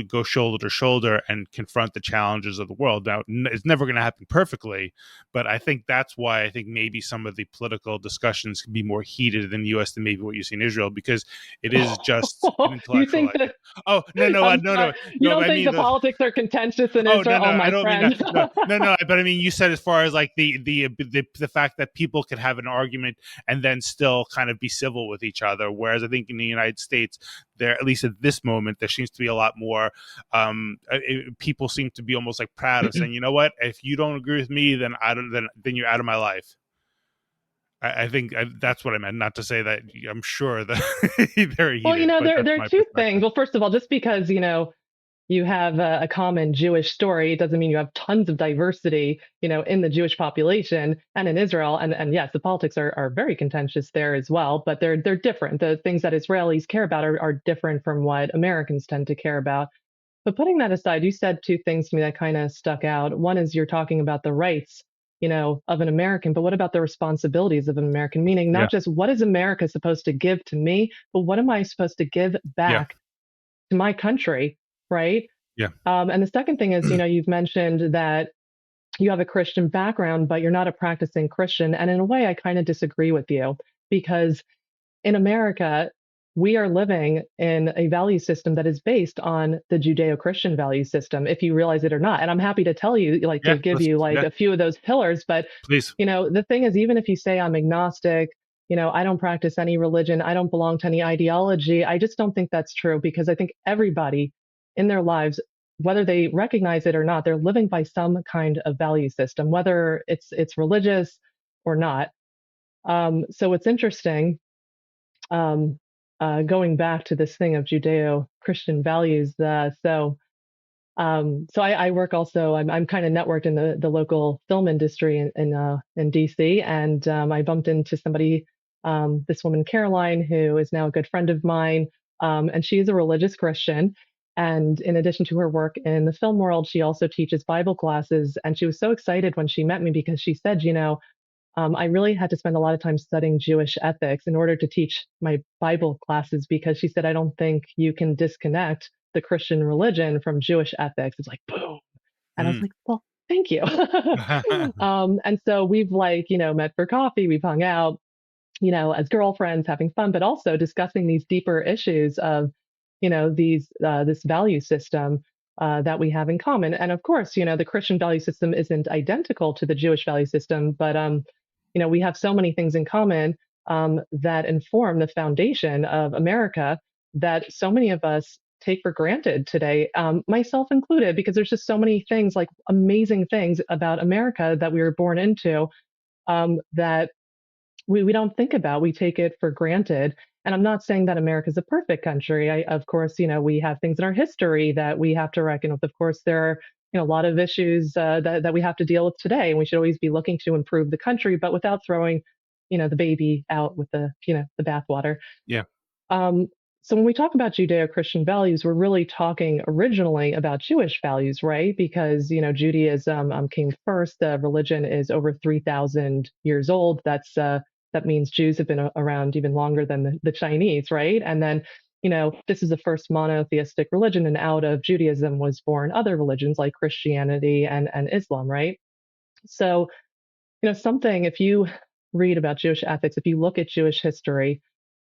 go shoulder to shoulder and confront the challenges of the world. Now, it's never going to happen perfectly, but I think that's why I think maybe some of the political discussions can be more heated in the U.S. than maybe what you see in Israel, because it is just an You intellectual think idea. that Oh, no, no, I'm sorry. You no! don't I think mean the politics are contentious in Oh, no, Israel? no, Oh, I my don't mean that. friend. No, no, no. But I mean, you said as far as like the fact that people could have an argument and then still kind of be civil with each other. Whereas I think in the United States, there, at least at this moment, there seems to be a lot more. People seem to be almost like proud of saying, you know what, if you don't agree with me, then I don't, then you're out of my life. I think that's what I meant. Not to say that I'm sure that they're Well, heated, but there that's there are my two things. perspective. Well, first of all, just because you have a common Jewish story. It doesn't mean you have tons of diversity, in the Jewish population and in Israel. And yes, the politics are very contentious there as well, but they're different. The things that Israelis care about are different from what Americans tend to care about. But putting that aside, you said two things to me that kind of stuck out. One is you're talking about the rights, of an American, but what about the responsibilities of an American? Meaning Yeah. not just what is America supposed to give to me, but what am I supposed to give Yeah. back to my country, right? Yeah. And the second thing is, you've mentioned that you have a Christian background, but you're not a practicing Christian. And in a way, I kind of disagree with you because in America, we are living in a value system that is based on the Judeo-Christian value system, if you realize it or not. And I'm happy to tell you, like, to Yeah. give Let's, you like yeah. a few of those pillars. But, Please. the thing is, even if you say I'm agnostic, I don't practice any religion, I don't belong to any ideology, I just don't think that's true because I think everybody in their lives, whether they recognize it or not, they're living by some kind of value system, whether it's religious or not. So it's interesting, um, going back to this thing of Judeo-Christian values. So I work also. I'm kind of networked in the local film industry in DC, and I bumped into somebody, this woman Caroline, who is now a good friend of mine, and she's a religious Christian. And in addition to her work in the film world, she also teaches Bible classes. And she was so excited when she met me because she said, I really had to spend a lot of time studying Jewish ethics in order to teach my Bible classes because she said, I don't think you can disconnect the Christian religion from Jewish ethics. It's like, boom. And I was Mm. like, well, thank you. And so we've met for coffee, we've hung out, as girlfriends having fun, but also discussing these deeper issues of, this value system that we have in common. And of course, the Christian value system isn't identical to the Jewish value system, but we have so many things in common that inform the foundation of America that so many of us take for granted today, myself included, because there's just so many things, like amazing things about America that we were born into, that we don't think about. We take it for granted. And I'm not saying that America is a perfect country. Of course, we have things in our history that we have to reckon with. Of course, there are a lot of issues that we have to deal with today, and we should always be looking to improve the country, but without throwing, the baby out with the bathwater. Yeah. Um, so when we talk about Judeo-Christian values, we're really talking originally about Jewish values, right? Because Judaism came first. Religion is over 3,000 years old. That means Jews have been around even longer than the Chinese, right? And then this is the first monotheistic religion, and out of Judaism was born other religions like Christianity and Islam, right? So something, if you read about Jewish ethics, if you look at Jewish history,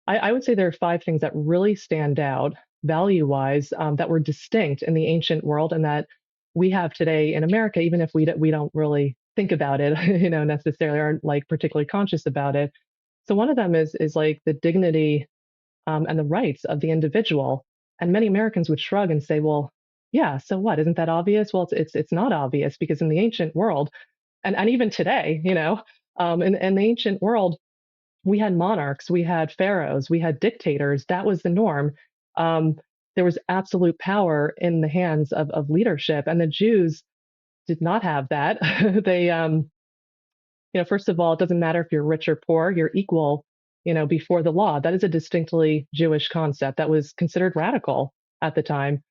I would say there are five things that really stand out value wise, that were distinct in the ancient world and that we have today in America, even if we don't really think about it, necessarily aren't like particularly conscious about it. So one of them is like the dignity, and the rights of the individual. And many Americans would shrug and say, well, yeah, so what? Isn't that obvious? Well, it's not obvious because in the ancient world, and even today, in the ancient world, we had monarchs, we had pharaohs, we had dictators. That was the norm. Um, there was absolute power in the hands of leadership, and the Jews did not have that. They, first of all, it doesn't matter if you're rich or poor, you're equal, before the law. That is a distinctly Jewish concept that was considered radical at the time.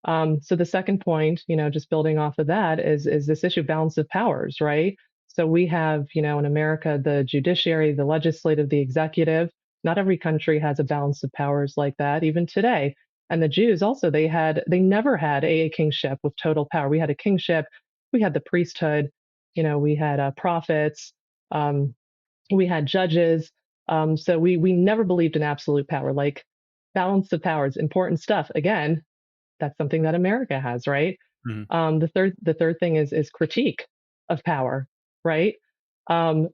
So the second point, just building off of that, is this issue of balance of powers, right? So we have, in America, the judiciary, the legislative, the executive. Not every country has a balance of powers like that, even today. And the Jews also, they never had a kingship with total power. We had a kingship, we had the priesthood, we had prophets, um, we had judges. So we never believed in absolute power. Like balance of powers, important stuff. Again, that's something that America has, right? Mhm. The third thing is critique of power, right?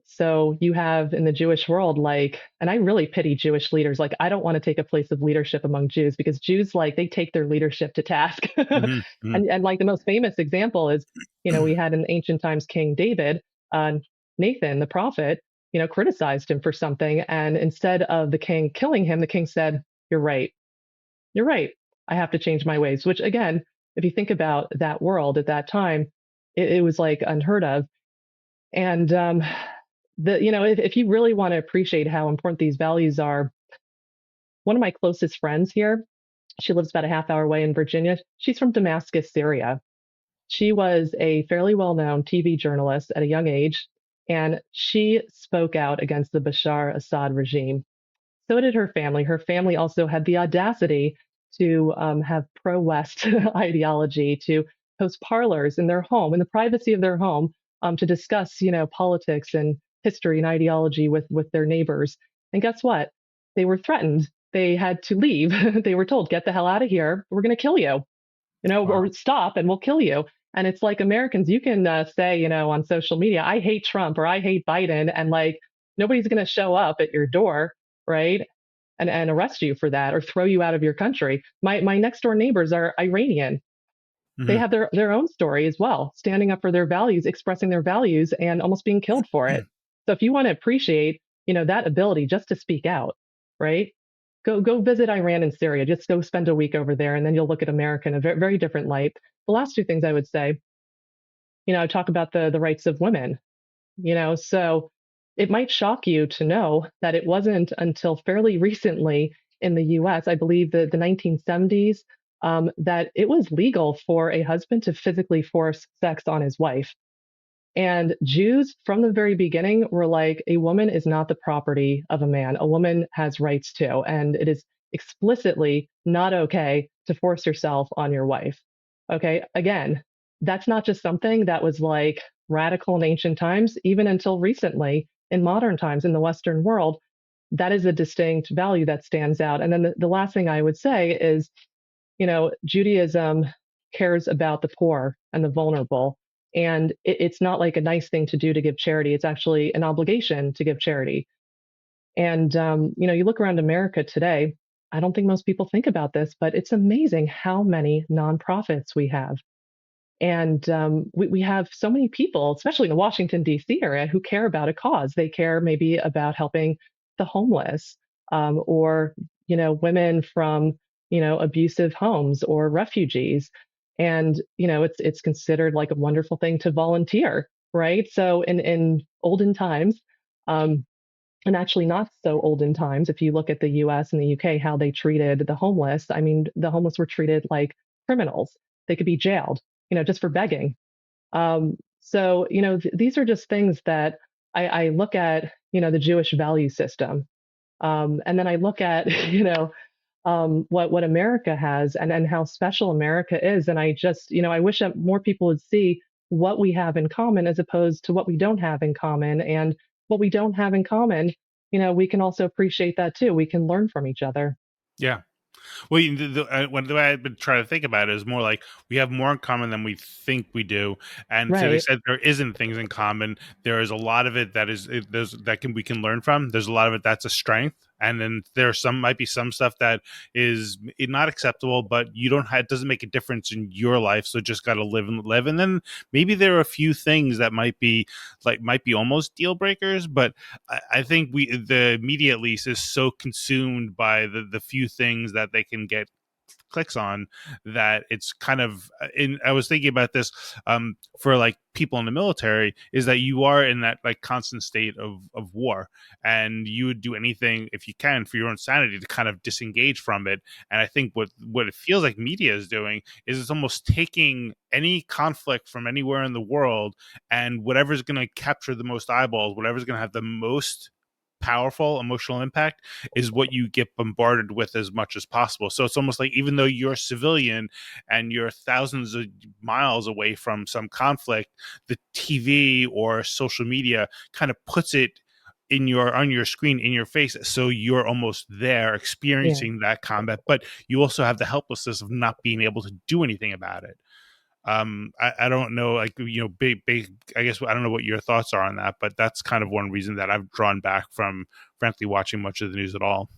So you have in the Jewish world, like, and I really pity Jewish leaders. Like, I don't want to take a place of leadership among Jews because Jews, like, they take their leadership to task. Mhm. Mhm. And like the most famous example is, we had in ancient times King David, uh, Nathan, the prophet, criticized him for something, and instead of the king killing him, the king said, "You're right. You're right. I have to change my ways," which again if you think about that world at that time, it was like unheard of. And if you really want to appreciate how important these values are, one of my closest friends here, she lives about a half hour away in Virginia. She's from Damascus, Syria. She was a fairly well known TV journalist at a young age, and she spoke out against the Bashar Assad regime. So did her family. Her family also had the audacity to have pro West ideology, to host parlors in their home, in the privacy of their home, to discuss, politics and history and ideology with their neighbors. And guess what? They were threatened. They had to leave. They were told, get the hell out of here. We're going to kill you, Wow. or stop and we'll kill you. And it's like Americans, you can say, on social media, I hate Trump or I hate Biden. And like, nobody's going to show up at your door, right? And arrest you for that or throw you out of your country. My next door neighbors are Iranian. They Hmm. have their own story as well, standing up for their values, expressing their values, and almost being killed for it. So if you want to appreciate, that ability just to speak out, right? Go visit Iran and Syria. Just go spend a week over there, and then you'll look at America in a very, very different light. The last two things I would say, talk about the rights of women. So it might shock you to know that it wasn't until fairly recently in the US, I believe the 1970s, that it was legal for a husband to physically force sex on his wife. And Jews from the very beginning were like, a woman is not the property of a man. A woman has rights too. And it is explicitly not okay to force yourself on your wife. Okay. Again, that's not just something that was like radical in ancient times, even until recently in modern times in the Western world. That is a distinct value that stands out. And then the last thing I would say is, Judaism cares about the poor and the vulnerable. And it's not like a nice thing to do to give charity. It's actually an obligation to give charity. And, you look around America today, I don't think most people think about this, but it's amazing how many nonprofits we have. And we have so many people, especially in the Washington, D.C. area, who care about a cause. They care maybe about helping the homeless or, women from, abusive homes or refugees. And, it's considered like a wonderful thing to volunteer, right? So in olden times, um, and actually not so olden times, if you look at the US and the UK, how they treated the homeless, I mean, the homeless were treated like criminals. They could be jailed, just for begging. So, these are just things that I look at, the Jewish value system. And then I look at, what America has and how special America is. And I just, I wish that more people would see what we have in common as opposed to what we don't have in common. And what we don't have in common, we can also appreciate that too. We can learn from each other. Yeah. Well, the way I've been trying to think about it is more like we have more in common than we think we do, and to the Right. extent there isn't things in common, there is a lot of it that is we can learn from. There's a lot of it that's a strength, and then there's some might be some stuff that is not acceptable, but you don't have, it doesn't make a difference in your life, so just got to live and live. And then maybe there are a few things that might be almost deal breakers, but I think the media at least is so consumed by the few things that they can get clicks on that it's kind of I was thinking about this for like people in the military is that you are in that like constant state of war, and you would do anything if you can for your own sanity to kind of disengage from it. And I think what it feels like media is doing is it's almost taking any conflict from anywhere in the world, and whatever's going to capture the most eyeballs, whatever's going to have the most powerful emotional impact is what you get bombarded with as much as possible. So it's almost like even though you're a civilian and you're thousands of miles away from some conflict, the TV or social media kind of puts it in your on your screen in your face, so you're almost there Yeah. experiencing that combat, but you also have the helplessness of not being able to do anything about it. I don't know, like, big, I guess I don't know what your thoughts are on that, but that's kind of one reason that I've drawn back from frankly watching much of the news at all.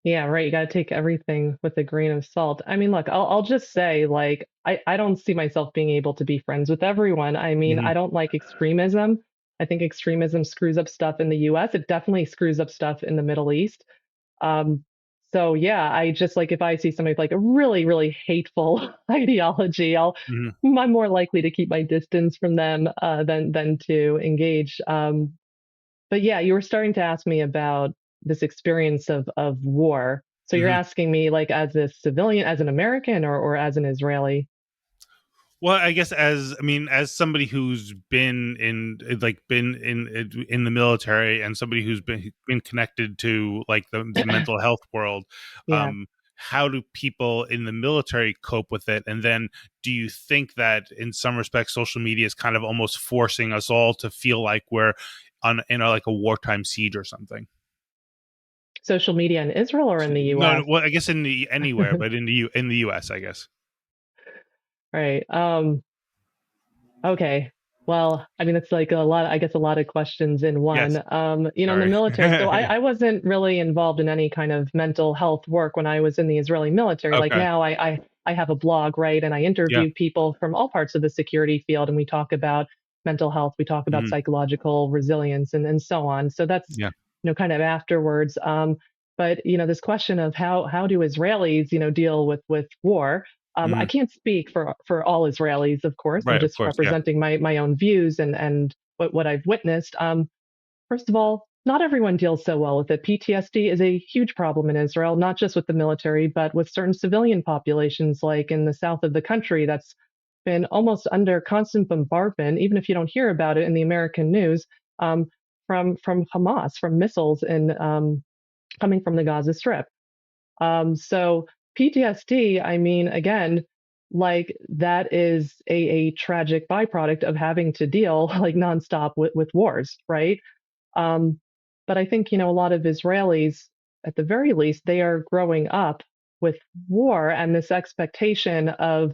Yeah, right. You got to take everything with a grain of salt. I mean, look, I'll just say, like, I don't see myself being able to be friends with everyone. I mean, Hmm. I don't like extremism. I think extremism screws up stuff in the US. It definitely screws up stuff in the Middle East. Um, So yeah, I just like if I see somebody with like a really, really hateful ideology, Mhm. I'm more likely to keep my distance from them than to engage. But yeah, you were starting to ask me about this experience of war. So you're Mhm. asking me like as a civilian, as an American, or as an Israeli? Well, I guess as somebody who's been in the military, and somebody who's been connected to like the mental health world, Yeah. um, how do people in the military cope with it? And then, do you think that in some respects, social media is kind of almost forcing us all to feel like we're on in like a wartime siege or something? Social media in Israel or in the No, no, US? well, I guess in the anywhere, but in the U.S., I guess. Right. Okay. Well, I mean, it's like a lot, I guess a lot of questions in Yes. one. In the Sorry. military, so I wasn't really involved in any kind of mental health work when I was in the Israeli military. Like Okay. now I have a blog, right? And I Yeah. interview people from all parts of the security field and we talk about mental health, we talk about Mhm. psychological resilience and so on. So that's, Yeah. kind of afterwards. But this question of how do Israelis, deal with war, I Mhm. can't speak for all Israelis, of course. I'm Right. Of just course. Yeah. representing my own views and what I've witnessed. First of all, not everyone deals so well with it. PTSD is a huge problem in Israel, not just with the military, but with certain civilian populations, like in the south of the country, that's been almost under constant bombardment, even if you don't hear about it in the American news, um, from Hamas, from missiles and coming from the Gaza Strip. So PTSD, I mean, again, like that is a tragic byproduct of having to deal like nonstop with wars, right? Um, but I think, a lot of Israelis, at the very least, they are growing up with war and this expectation of,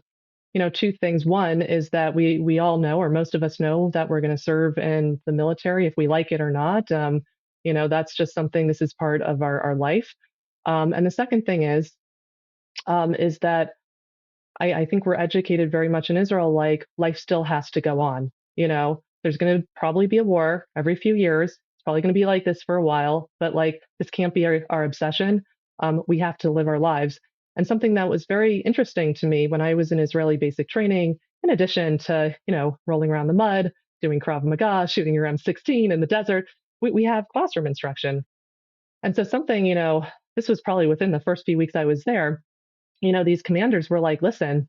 two things. One is that we all know, or most of us know, that we're going to serve in the military if we like it or not. That's just something. This is part of our life. And the second thing is that I think we're educated very much in Israel, like life still has to go on. There's going to probably be a war every few years. It's probably going to be like this for a while, but like this can't be our obsession. We have to live our lives. And something that was very interesting to me when I was in Israeli basic training, in addition to, rolling around the mud, doing Krav Maga, shooting your M16 in the desert, we have classroom instruction. And so something, this was probably within the first few weeks I was there, these commanders were like, listen,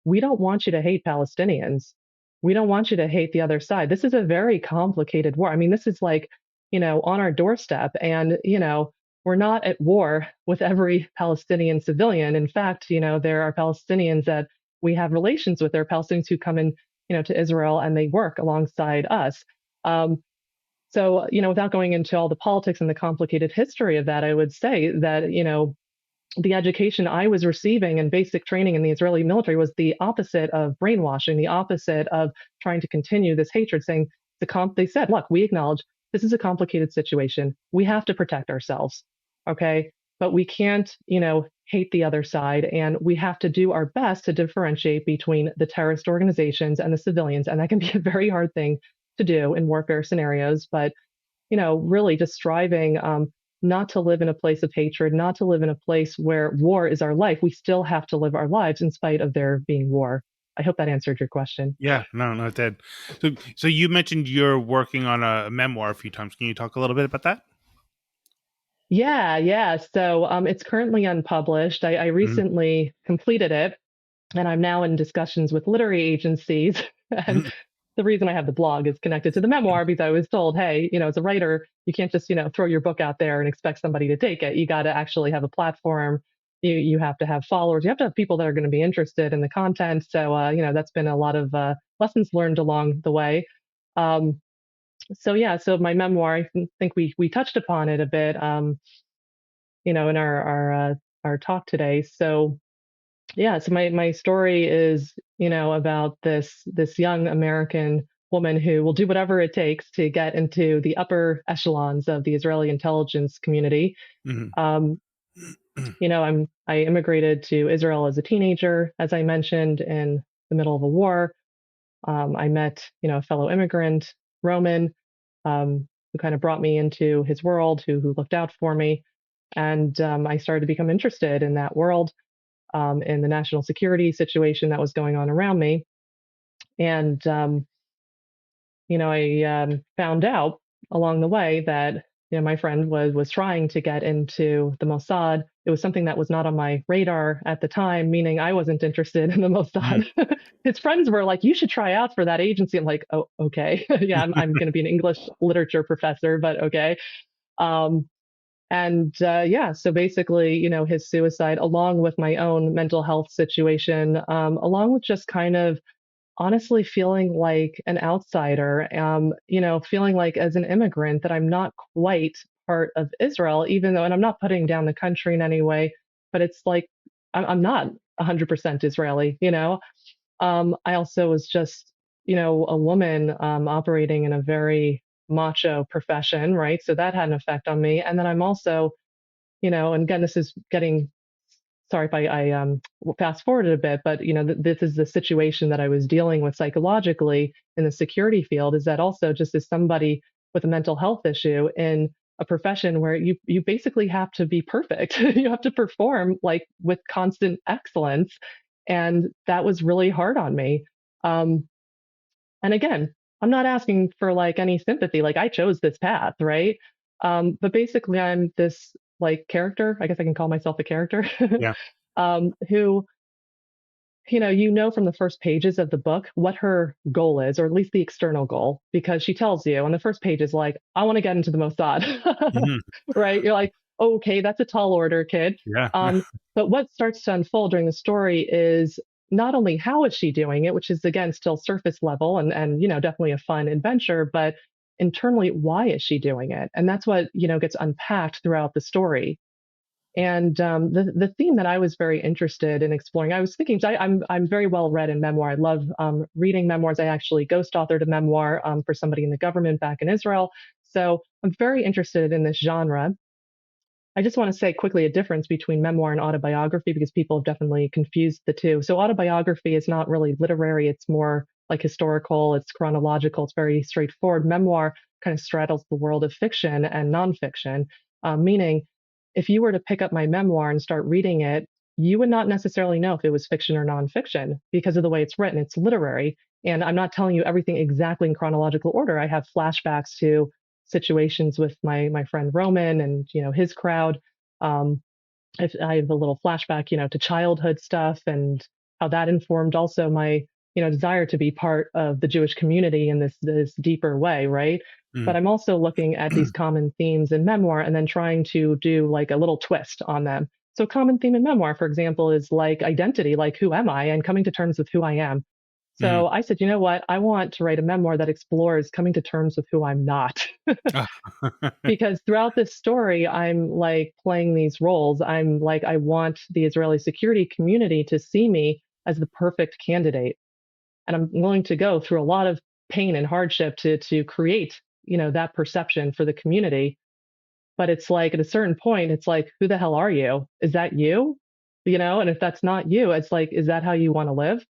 we don't want you to hate Palestinians. We don't want you to hate the other side. This is a very complicated war. I mean, this is like, on our doorstep. And, we're not at war with every Palestinian civilian. In fact, there are Palestinians that we have relations with. There are Palestinians who come in, to Israel and they work alongside us. So, without going into all the politics and the complicated history of that, I would say that, the education I was receiving and basic training in the Israeli military was the opposite of brainwashing, the opposite of trying to continue this hatred, saying they said, look, we acknowledge this is a complicated situation. We have to protect ourselves. Okay. But we can't, hate the other side. And we have to do our best to differentiate between the terrorist organizations and the civilians. And that can be a very hard thing to do in warfare scenarios. But really just striving not to live in a place of hatred, not to live in a place where war is our life. We still have to live our lives in spite of there being war. I hope that answered your question. Yeah, no, no, it did. So you mentioned you're working on a memoir a few times. Can you talk a little bit about that? Yeah, yeah. So it's currently unpublished. I Hmm. recently completed it, and I'm now in discussions with literary agencies. And Hmm. the reason I have the blog is connected to the memoir because I was told, hey, as a writer, you can't just, throw your book out there and expect somebody to take it. You got to actually have a platform. You have to have followers. You have to have people that are going to be interested in the content. So, that's been a lot of lessons learned along the way. Um, so yeah, so my memoir, think we touched upon it a bit, in our talk today. So yeah, so my story is, about this young American woman who will do whatever it takes to get into the upper echelons of the Israeli intelligence community. Hmm. Um, I immigrated to Israel as a teenager, as I mentioned, in the middle of a war. I met, a fellow immigrant, Roman, who kind of brought me into his world, who looked out for me. And I started to become interested in that world, in the national security situation that was going on around me. And I found out along the way that my friend was trying to get into the Mossad. It was something that was not on my radar at the time, meaning I wasn't interested in the Mm. Mossad. His friends were like, "You should try out for that agency." I'm like, "Oh, okay, yeah, I'm going to be an English literature professor, but okay." Um, and yeah, so basically, his suicide, along with my own mental health situation, along with just kind of honestly feeling like an outsider, feeling like as an immigrant that I'm not quite part of Israel, even though, and I'm not putting down the country in any way, but it's like I'm not 100% Israeli. I also was just, a woman operating in a very macho profession, right? So that had an effect on me. And then I'm also, and again, this is getting, sorry if I fast forwarded a bit, but this is the situation that I was dealing with psychologically in the security field. Is that also just as somebody with a mental health issue in a profession where you basically have to be perfect, you have to perform like with constant excellence, and that was really hard on me. Um, and again, I'm not asking for like any sympathy. Like I chose this path, right? But basically, I'm this like character. I guess I can call myself a character Yeah. who from the first pages of the book what her goal is, or at least the external goal, because she tells you on the first page is like, I want to get into the Mossad, Mhm. right? You're like, okay, that's a tall order, kid. Yeah. But what starts to unfold during the story is not only how is she doing it, which is again still surface level and definitely a fun adventure, but internally, why is she doing it? And that's what gets unpacked throughout the story. And the theme that I was very interested in exploring, I was thinking, I'm very well read in memoir. I love reading memoirs. I actually ghost authored a memoir for somebody in the government back in Israel. So I'm very interested in this genre. I just want to say quickly a difference between memoir and autobiography because people have definitely confused the two. So autobiography is not really literary; it's more like historical. It's chronological. It's very straightforward. Memoir kind of straddles the world of fiction and nonfiction, meaning if you were to pick up my memoir and start reading it, you would not necessarily know if it was fiction or nonfiction because of the way it's written. It's literary. And I'm not telling you everything exactly in chronological order. I have flashbacks to situations with my friend Roman and his crowd. Um, I have a little flashback, to childhood stuff and how that informed also my desire to be part of the Jewish community in this deeper way, right? Mm. But I'm also looking at these common themes in memoir and then trying to do like a little twist on them. So common theme in memoir, for example, is like identity, like who am I, and coming to terms with who I am. Mm. So I said, you know what? I want to write a memoir that explores coming to terms with who I'm not. Ah. Because throughout this story, I'm like playing these roles. I'm like, I want the Israeli security community to see me as the perfect candidate. And I'm willing to go through a lot of pain and hardship to create, that perception for the community. But it's like at a certain point, it's like, who the hell are you? Is that you? And if that's not you, it's like, is that how you want to live?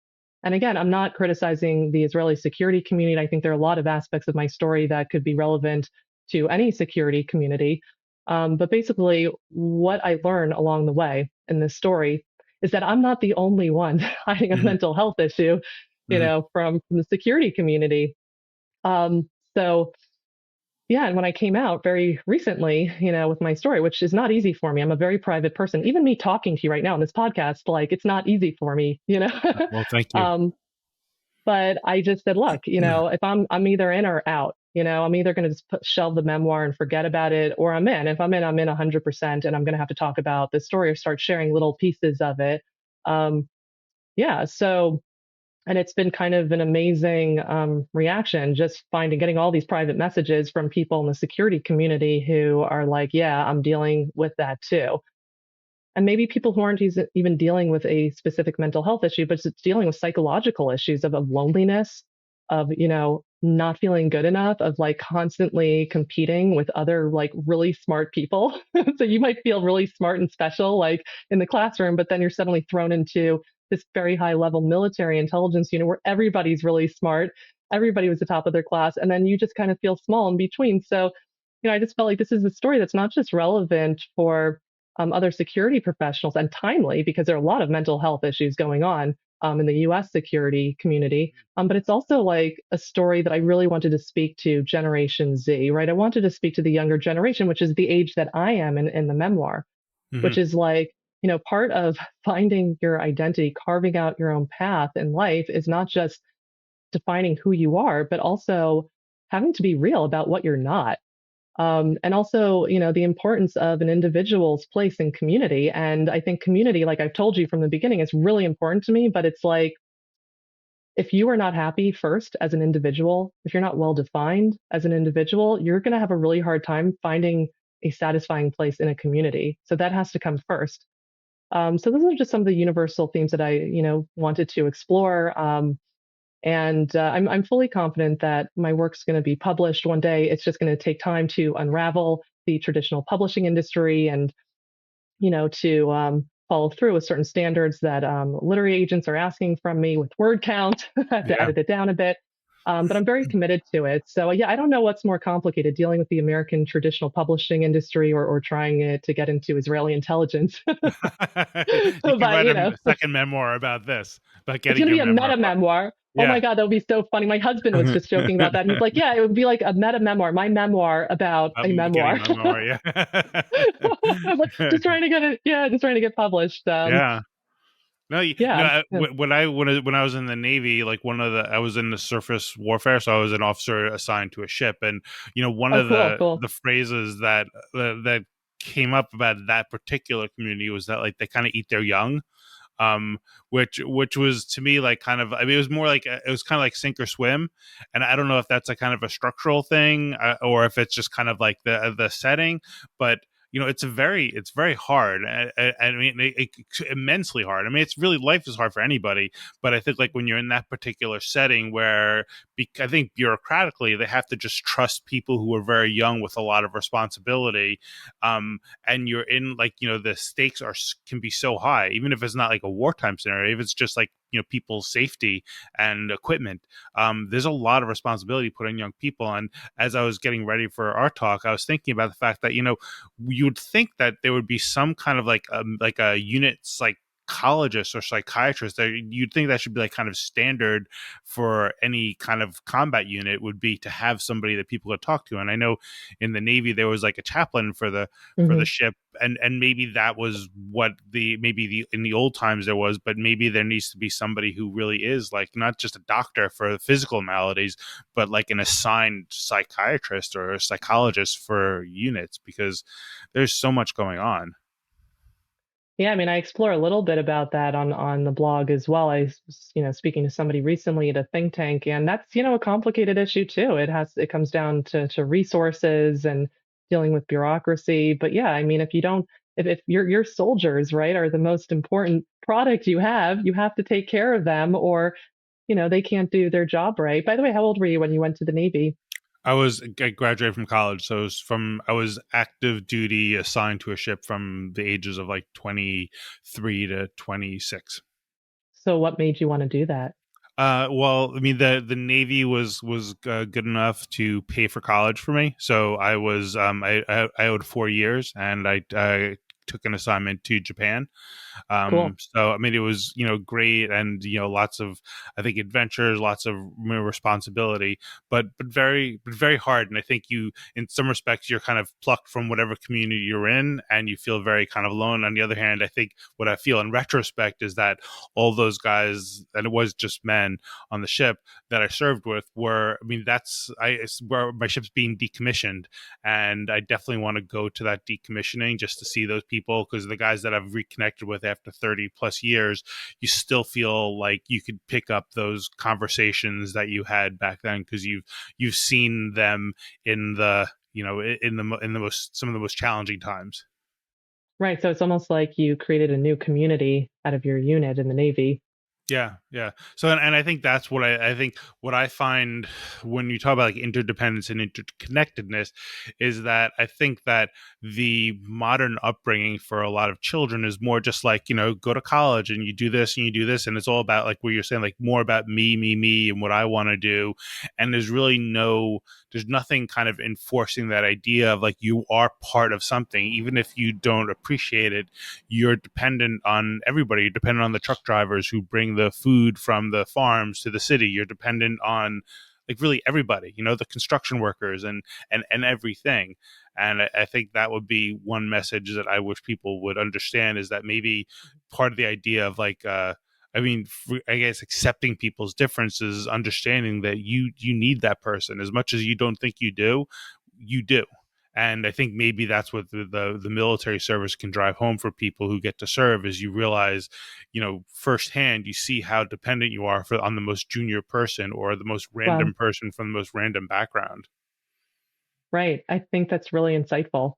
And again, I'm not criticizing the Israeli security community. I think there are a lot of aspects of my story that could be relevant to any security community. But basically, what I learn along the way in this story is that I'm not the only one hiding a Mhm. mental health issue, Mhm. from the security community. So yeah, and when I came out very recently, with my story, which is not easy for me, I'm a very private person. Even me talking to you right now on this podcast, like it's not easy for me. Well, thank you. um, but I just said, look, if I'm either in or out. I'm either going to just shelve the memoir and forget about it, or I'm in. If I'm in 100%, and I'm going to have to talk about the story or start sharing little pieces of it. Um, yeah, so and it's been kind of an amazing reaction, just getting all these private messages from people in the security community who are like, yeah, I'm dealing with that too. And maybe people who aren't even dealing with a specific mental health issue, but just dealing with psychological issues of loneliness, of, not feeling good enough, of like constantly competing with other like really smart people. So you might feel really smart and special, like in the classroom, but then you're suddenly thrown into this very high level military intelligence unit where everybody's really smart. Everybody was the top of their class. And then you just kind of feel small in between. So, I just felt like this is a story that's not just relevant for other security professionals, and timely because there are a lot of mental health issues going on in the US security community. But it's also like a story that I really wanted to speak to Generation Z, right? I wanted to speak to the younger generation, which is the age that I am in the memoir, Hmm. which is like, part of finding your identity, carving out your own path in life is not just defining who you are, but also having to be real about what you're not. And also, the importance of an individual's place in community. And I think community, like I've told you from the beginning, is really important to me. But it's like, if you are not happy first as an individual, if you're not well defined as an individual, you're going to have a really hard time finding a satisfying place in a community. So that has to come first. So those are just some of the universal themes that I, wanted to explore. And I'm fully confident that my work's going to be published one day. It's just going to take time to unravel the traditional publishing industry and, to follow through with certain standards that literary agents are asking from me with word count. I have to Yeah. edit it down a bit. But I'm very committed to it. So, yeah, I don't know what's more complicated, dealing with the American traditional publishing industry or trying to get into Israeli intelligence. You can But, write a second memoir about this, about it's getting going to your be a memoir meta book. memoir. Oh my Yeah. God, that would be so funny. My husband was just joking about that. He's like, yeah, it would be like a meta memoir, my memoir about a Getting a memoir. memoir. Yeah. I'm like, just trying to get it. Yeah, just trying to get published. Yeah. No, Yeah. when I was in the Navy, like I was in the surface warfare, so I was an officer assigned to a ship, and one Oh, of cool, cool. the phrases that came up about that particular community was that like they kind of eat their young, um which was to me like kind of, I mean, it was more like it was kind of like sink or swim, and I don't know if that's a kind of a structural thing, or if it's just kind of like the setting, but it's very hard. I mean, it's immensely hard. I mean, it's really, life is hard for anybody, but I think like when you're in that particular setting where I think bureaucratically they have to just trust people who are very young with a lot of responsibility, and you're in like, the stakes can be so high, even if it's not like a wartime scenario, if it's just like, people's safety and equipment. There's a lot of responsibility put on young people, and as I was getting ready for our talk, I was thinking about the fact that you would think that there would be some kind of like a unit psychologist or psychiatrist, that you'd think that should be like kind of standard for any kind of combat unit, would be to have somebody that people could talk to. And I know in the Navy there was like a chaplain for the Hmm. ship, and maybe that was what in the old times there was, but maybe there needs to be somebody who really is like not just a doctor for physical maladies, but like an assigned psychiatrist or a psychologist for units, because there's so much going on. Yeah, I mean, I explore a little bit about that on the blog as well. I was, speaking to somebody recently at a think tank, and that's, a complicated issue too. It comes down to resources and dealing with bureaucracy. But yeah, I mean, if you don't, if your soldiers, right, are the most important product you have to take care of them, or they can't do their job right. By the way, how old were you when you went to the Navy? I graduated from college, so I was active duty assigned to a ship from the ages of like 23 to 26. So what made you want to do that? Well, I mean, the Navy was good enough to pay for college for me, so I owed 4 years, and I took an assignment to Japan. Cool. So I mean, it was great, and lots of, I think, adventures, lots of responsibility, but very hard. And I think in some respects, you're kind of plucked from whatever community you're in, and you feel very kind of alone. On the other hand, I think what I feel in retrospect is that all those guys, and it was just men on the ship that I served with, were, I mean, where my ship's being decommissioned, and I definitely want to go to that decommissioning just to see those people, because the guys that I've reconnected with after 30 plus years, you still feel like you could pick up those conversations that you had back then, because you've seen them in the in the most, some of the most challenging times. Right. So it's almost like you created a new community out of your unit in the Navy. Yeah, yeah. So, and I think that's what I think what I find when you talk about like interdependence and interconnectedness is that I think that the modern upbringing for a lot of children is more just like, go to college and you do this and you do this, and it's all about like what you're saying, like more about me, and what I want to do, and there's nothing kind of enforcing that idea of like you are part of something, even if you don't appreciate it. You're dependent on everybody. You're dependent on the truck drivers who bring the food from the farms to the city. You're dependent on like really everybody, the construction workers and everything. And I think that would be one message that I wish people would understand, is that maybe part of the idea of like I guess accepting people's differences, understanding that you need that person as much as you don't think you do, you do. And I think maybe that's what the military service can drive home for people who get to serve, is you realize, firsthand, you see how dependent you are on the most junior person or the most Wow. random person from the most random background. Right. I think that's really insightful.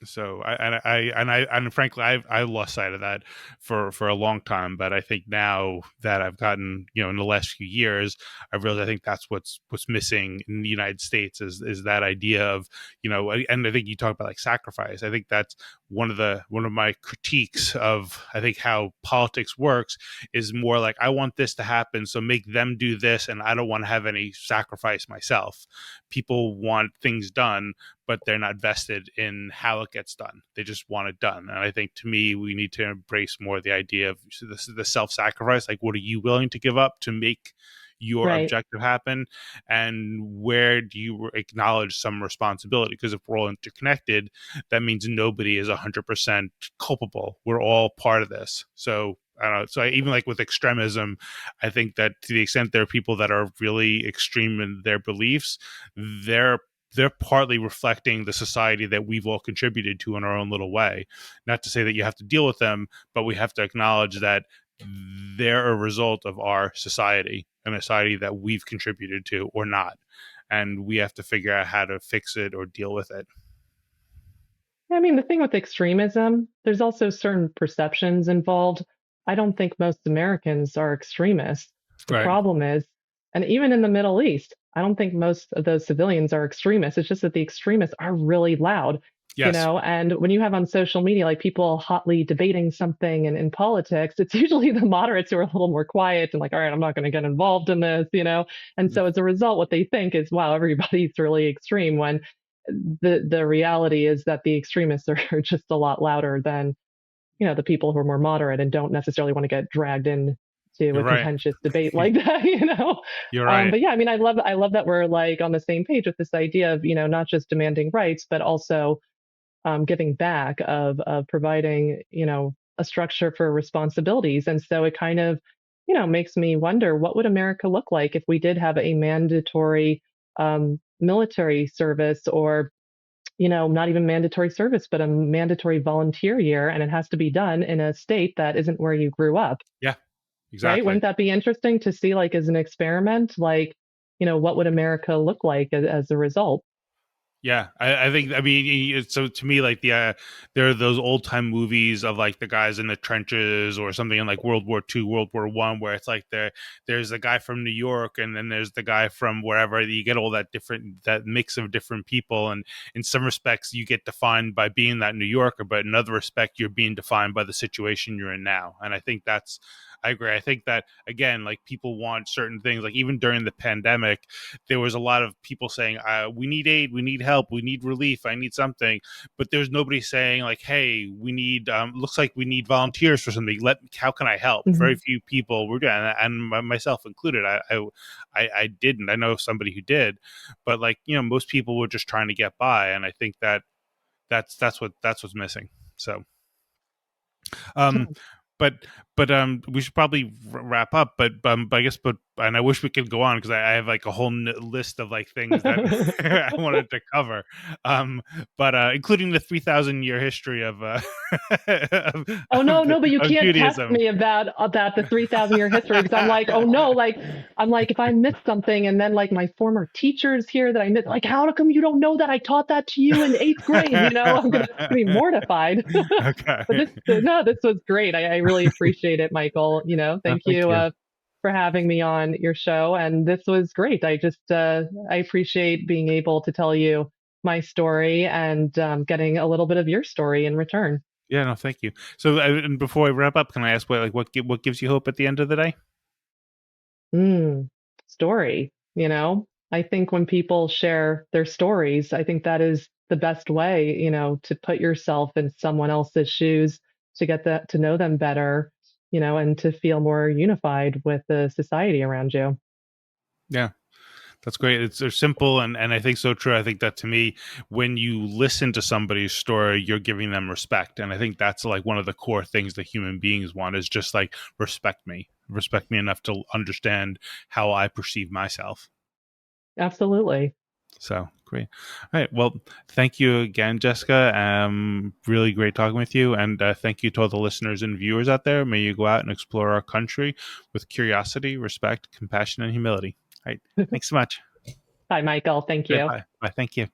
So and frankly, I lost sight of that for a long time. But I think now that I've gotten, in the last few years, I realized I think that's what's missing in the United States is that idea of, and I think you talk about like sacrifice. I think that's one of my critiques of, I think, how politics works is more like, I want this to happen, so make them do this, and I don't want to have any sacrifice myself. People want things done, but they're not vested in how it gets done. They just want it done. And I think, to me, we need to embrace more the idea of the self-sacrifice. Like, what are you willing to give up to make your Right. objective happen? And where do you acknowledge some responsibility? Because if we're all interconnected, that means nobody is 100% culpable. We're all part of this. So I don't know. So even like with extremism, I think that to the extent there are people that are really extreme in their beliefs, they're they're partly reflecting the society that we've all contributed to in our own little way. Not to say that you have to deal with them, but we have to acknowledge that they're a result of our society, and a society that we've contributed to or not. And we have to figure out how to fix it or deal with it. I mean, the thing with extremism, there's also certain perceptions involved. I don't think most Americans are extremists. The Right. problem is, and even in the Middle East, I don't think most of those civilians are extremists. It's just that the extremists are really loud, Yes. and when you have on social media, like people hotly debating something in politics, it's usually the moderates who are a little more quiet and like, all right, I'm not going to get involved in this. And so as a result, what they think is, wow, everybody's really extreme, when the reality is that the extremists are just a lot louder than the people who are more moderate and don't necessarily want to get dragged in to You're a right. contentious debate like that. You're right. But yeah, I mean, I love that we're like on the same page with this idea of not just demanding rights, but also giving back, of providing a structure for responsibilities. And so it kind of makes me wonder, what would America look like if we did have a mandatory military service, or not even mandatory service, but a mandatory volunteer year, and it has to be done in a state that isn't where you grew up, Yeah, right? exactly. Wouldn't that be interesting to see, like, as an experiment, like, what would America look like as a result? Yeah, I think, I mean, so to me, like there are those old time movies of like the guys in the trenches or something in like World War II, World War I, where it's like there's a guy from New York and then there's the guy from wherever. You get all that mix of different people, and in some respects you get defined by being that New Yorker, but in another respect you're being defined by the situation you're in now. And I think I agree. I think that, again, like people want certain things. Like even during the pandemic, there was a lot of people saying, "We need aid, we need help, we need relief, I need something," but there's nobody saying like, "Hey, we need looks like we need volunteers for something. How can I help?" Very Mhm. few people were doing, and myself included. I didn't. I know somebody who did, but like most people were just trying to get by, and I think that that's what's missing. So um, but we should probably wrap up. But I guess, but and I wish we could go on because I have like a whole list of like things that I wanted to cover, um, but including the 3,000 year history of, Oh no, no, but you of can't test Judaism. me about the 3,000 year history because I'm like, oh no, like I'm like if I missed something and then like my former teachers here that I missed, like how come you don't know that I taught that to you in eighth grade? You know, I'm gonna be mortified. But Okay. this no, this was great. I really appreciate it, Michael. You know, Oh, thank thank you you. for having me on your show, and this was great. I appreciate being able to tell you my story and getting a little bit of your story in return. Yeah, no, thank you. So, and before I wrap up, can I ask what gives you hope at the end of the day? Mm, story, you know? I think when people share their stories, I think that is the best way, you know, to put yourself in someone else's shoes to get that to know them better, you know, and to feel more unified with the society around you. Yeah. That's great. They're simple and I think so true. I think that to me, when you listen to somebody's story, you're giving them respect. And I think that's like one of the core things that human beings want is just like respect me enough to understand how I perceive myself. Absolutely. So great. All right. Well, thank you again, Jessica. Really great talking with you. And thank you to all the listeners and viewers out there. May you go out and explore our country with curiosity, respect, compassion, and humility. All right. Thanks so much. Bye, Michael. Thank Great. you. Bye. Bye. Thank you.